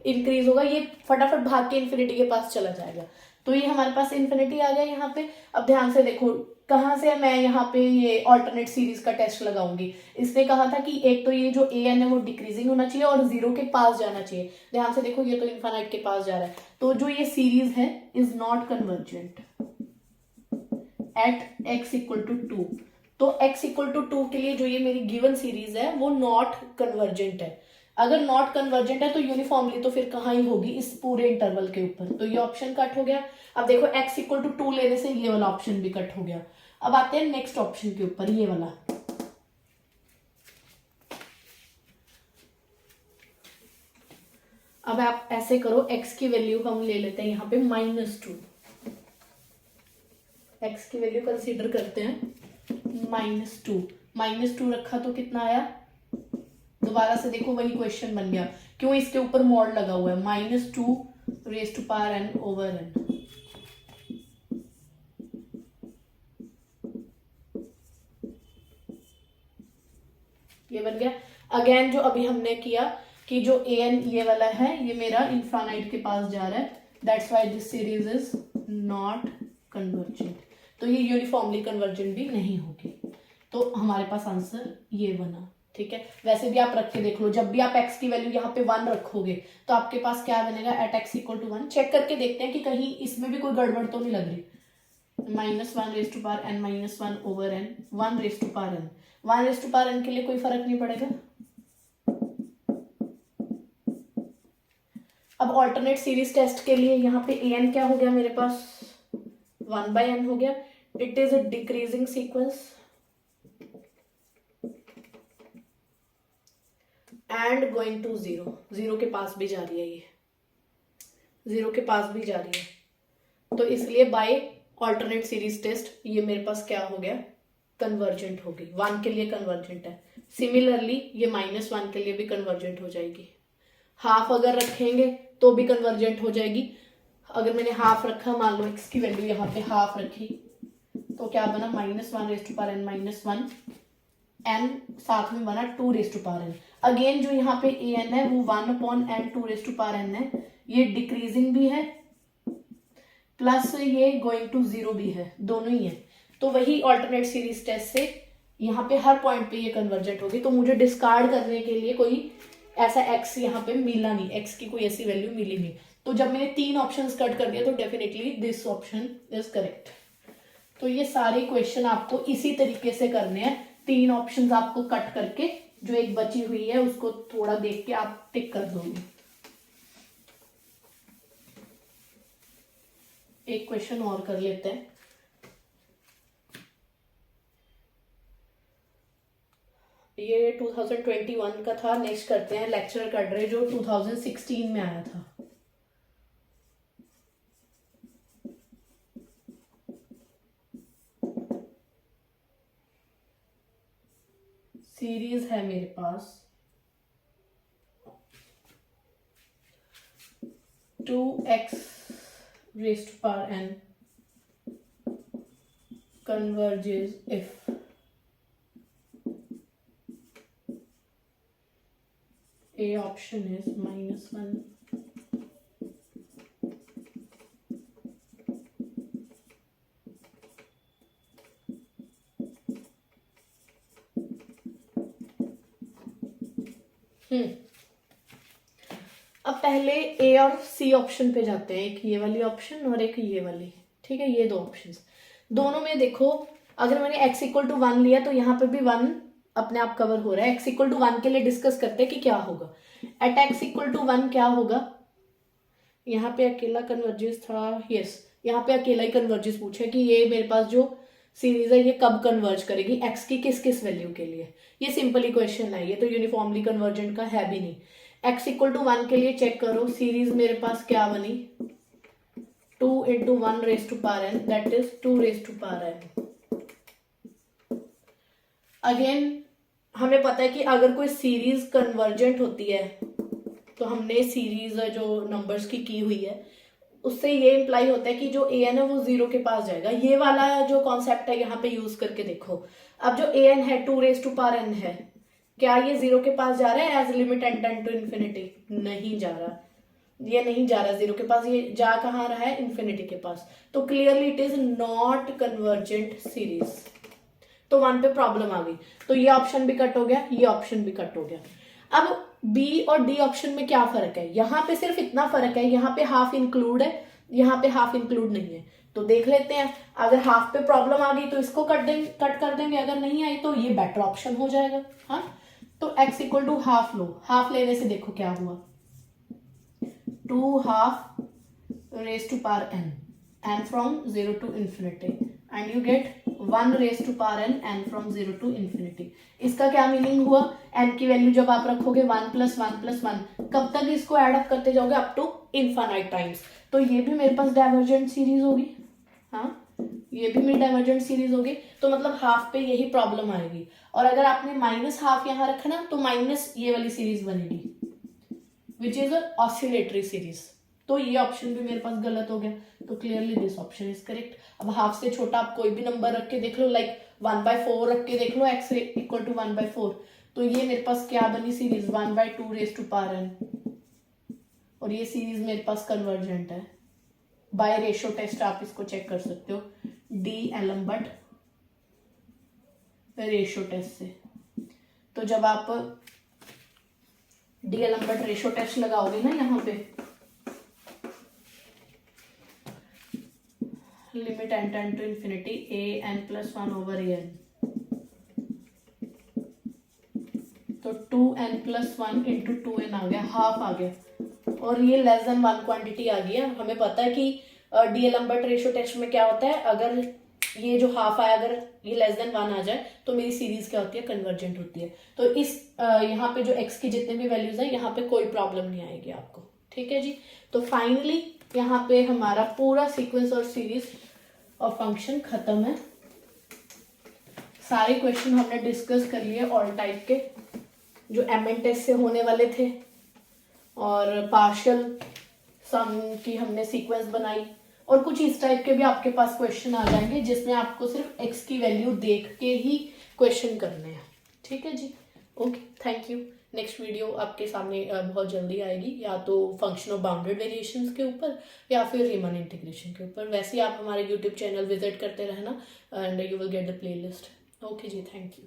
इंक्रीज होगा, ये फटाफट भाग के इन्फिनिटी के पास चला जाएगा। तो ये हमारे पास इन्फिनिटी आ गया यहाँ पे। अब ध्यान से देखो, कहाँ से मैं यहाँ पे ये ऑल्टरनेट सीरीज का टेस्ट लगाऊंगी। इसने कहा था कि एक तो ये जो an है वो डिक्रीजिंग होना चाहिए और 0 के पास जाना चाहिए। ध्यान से देखो, ये तो इन्फिनिट के पास जा रहा है, तो जो ये सीरीज है is not convergent at x equal to 2। तो x इक्वल टू 2 के लिए जो ये मेरी गिवन सीरीज है वो नॉट कन्वर्जेंट है। अगर नॉट कन्वर्जेंट है तो यूनिफॉर्मली तो फिर कहाँ ही होगी, इस पूरे इंटरवल के ऊपर। तो ये ऑप्शन कट हो गया। अब देखो x इक्वल टू 2 लेने से ये वाला ऑप्शन भी कट हो गया। अब आते हैं नेक्स्ट ऑप्शन के ऊपर, ये वाला। अब आप ऐसे करो, x की वैल्यू हम ले लेते हैं यहाँ पे -2। x की वैल्यू कंसीडर करते हैं -2। -2 रखा तो कितना आया, दोबारा से देखो वही क्वेश्चन बन गया। क्यों, इसके ऊपर मॉड लगा हुआ है, -2 raise to power n over n। ये बन गया। अगेन जो अभी हमने किया कि जो an ये वाला है, ये मेरा इन्फिनिट के पास जा रहा है, that's why this series is not convergent. तो ये यूनिफॉर्मली कन्वर्जेंट भी नहीं होगी। तो हमारे पास आंसर ये बना। ठीक है, वैसे भी आप रख के देख लो, जब भी आप x की वैल्यू यहाँ पे 1 रखोगे तो आपके पास क्या बनेगा, at x equal to 1। Check करके देखते हैं कि कहीं इसमें भी कोई गड़बड़ तो नहीं लग रही। -1 raise to power n minus 1 over n, 1 raise to power n। 1 raise to power n के लिए कोई फर्क नहीं पड़ेगा। अब ऑल्टरनेट सीरीज टेस्ट के लिए यहाँ पे an क्या हो गया मेरे पास, 1/n हो गया। It is a decreasing sequence and going to 0। 0 के पास भी जा रही है, ये 0 के पास भी जा रही है। तो इसलिए बाय ऑल्टरनेट सीरीज टेस्ट ये मेरे पास क्या हो गया, कन्वर्जेंट होगी। 1 के लिए कन्वर्जेंट है। सिमिलरली ये -1 के लिए भी कन्वर्जेंट हो जाएगी। हाफ अगर रखेंगे तो भी कन्वर्जेंट हो जाएगी। अगर मैंने हाफ रखा, मान लो x की वैल्यू यहाँ पे हाफ रखी, तो क्या बना, -1 raise to power n minus 1, n साथ में बना 2 raise to power n। Again जो यहाँ पे an है वो 1/n 2 raise to power n है। ये डिक्रीजिंग भी है प्लस ये गोइंग टू 0 भी है, दोनों ही है। तो वही ऑल्टरनेट सीरीज टेस्ट से यहाँ पे हर पॉइंट पे ये कन्वर्जेंट होगी। तो मुझे डिस्कार्ड करने के लिए कोई ऐसा x यहाँ पे मिला नहीं, x की कोई ऐसी वैल्यू मिली नहीं। तो जब मैंने 3 ऑप्शंस कट कर दिया तो definitely this option is correct. तो ये सारे क्वेश्चन आपको इसी तरीके से करने हैं 3 ऑप्शंस आपको कट करके जो एक बची हुई है उसको थोड़ा देख के आप टिक कर दोगे। एक क्वेश्चन और कर लेते हैं। ये 2021 का था। नेक्स्ट करते हैं लेक्चर कट रहे जो 2016 में आया था। सीरीज है मेरे पास 2x raised to power n converges if A option is -1, अब पहले ए और सी ऑप्शन पे जाते हैं, एक ये वाली ऑप्शन और एक ये वाली। ठीक है, ये दो ऑप्शंस, दोनों में देखो अगर मैंने x इक्वल टू 1 लिया तो यहाँ पे भी 1 अपने आप कवर हो रहा है। x इक्वल टू 1 के लिए डिस्कस करते हैं कि क्या होगा। एट x इक्वल टू 1 क्या होगा, यहाँ पे अकेला कन्वर्जेस था, यस यहाँ पे अकेला ही कन्वर्जेस पूछा है कि ये मेरे पास जो सीरीज है ये कब कन्वर्ज करेगी, x की किस किस वैल्यू के लिए। ये सिंपल इक्वेशन है, ये तो यूनिफॉर्मली कन्वर्जेंट का है भी नहीं। x इक्वल टू 1 के लिए चेक करो, सीरीज मेरे पास क्या बनी 2 into 1 raise to power n, that is 2 raise to power n। Again हमें पता है कि अगर कोई सीरीज कन्वर्जेंट होती है तो हमने सीरीज जो नंबर्स की हुई है उससे ये इंप्लाई होता है कि जो an है वो 0 के पास जाएगा। ये वाला जो कॉन्सेप्ट है यहाँ पे यूज करके देखो। अब जो an है 2 रेज टू पावर n है, क्या ये 0 के पास जा रहा है as limit n tend to infinity? नहीं जा रहा, ये नहीं जा रहा 0 के पास, ये जा कहाँ रहा है इन्फिनिटी के पास। तो clearly it is not convergent series. तो 1 पे प्रॉब्लम आ गई, तो ये ऑप्शन भी कट हो गया, ये ऑप्शन भी कट हो गया। अब बी और डी ऑप्शन में क्या फर्क है, यहाँ पे सिर्फ इतना फर्क है, यहाँ पे हाफ इंक्लूड है, यहाँ पे हाफ इंक्लूड नहीं है। तो देख लेते हैं, अगर हाफ पे प्रॉब्लम आ गई तो इसको कट कर देंगे, अगर नहीं आई तो ये बेटर ऑप्शन हो जाएगा। हाँ, तो x इक्वल टू हाफ लो, हाफ लेने से देखो क्या हुआ 2 half raise to power n from 0 to infinity and you get 1 raise to power n from 0 to infinity. इसका क्या मीनिंग हुआ, n की वैल्यू जब आप रखोगे 1 प्लस 1 प्लस 1, कब तक इसको एड अप करते जाओगे अप टू इनफाइनाइट टाइम्स। तो ये भी मेरे पास डाइवर्जेंट सीरीज होगी। हाँ, ये भी मेरी डाइवर्जेंट सीरीज होगी। तो मतलब हाफ पे यही प्रॉब्लम आएगी। और अगर आपने माइनस हाफ यहाँ रखा ना तो माइनस ये वाली सीरीज बनेगी which is a oscillatory series. तो ये ऑप्शन भी मेरे पास गलत हो गया। तो clearly this option is correct. अब हाफ से छोटा आप कोई भी नंबर रख के देख लो, लाइक 1/4 रख के देख लो, x इक्वल टू 1/4। तो ये मेरे पास क्या बनी series 1/2 raise to power n, और ये सीरीज मेरे पास कन्वर्जेंट है। बाय रेशियो टेस्ट आप इसको चेक कर सकते हो, डी एलम्बर्ट रेशियो टेस्ट से। तो जब आप डी एलम्बर्ट रेशियो टेस्ट लगाओगे ना यहाँ पे, limit n tend to infinity an plus 1 over an, तो 2n प्लस 1 इंटू 2n आ गया, हाफ आ गया, और ये लेस देन 1 क्वांटिटी आ गई है। हमें पता है कि डी एलम्बर्ट रेशियो टेस्ट में क्या होता है, अगर ये जो हाफ आया अगर ये लेस देन 1 आ जाए तो मेरी सीरीज क्या होती है, कन्वर्जेंट होती है। तो इस यहाँ पे जो x की जितने भी वैल्यूज है यहाँ पे कोई प्रॉब्लम नहीं आएगी आपको। ठीक है जी। तो फाइनली यहाँ पे हमारा पूरा सीक्वेंस और सीरीज और फंक्शन खत्म है। सारे क्वेश्चन हमने डिस्कस कर लिए ऑल टाइप के, जो एमएन टेस्ट से होने वाले थे, और पार्शियल सम की हमने सीक्वेंस बनाई, और कुछ इस टाइप के भी आपके पास क्वेश्चन आ जाएंगे जिसमें आपको सिर्फ x की वैल्यू देख के ही क्वेश्चन करने हैं। ठीक है जी, okay, thank you. Next video आपके सामने बहुत जल्दी आएगी, या तो फंक्शन ऑफ बाउंडेड वेरिएशंस के ऊपर या फिर रीमन इंटीग्रेशन के ऊपर। वैसे ही आप हमारे यूट्यूब चैनल विजिट करते रहना and you will get the playlist. Okay जी, थैंक यू।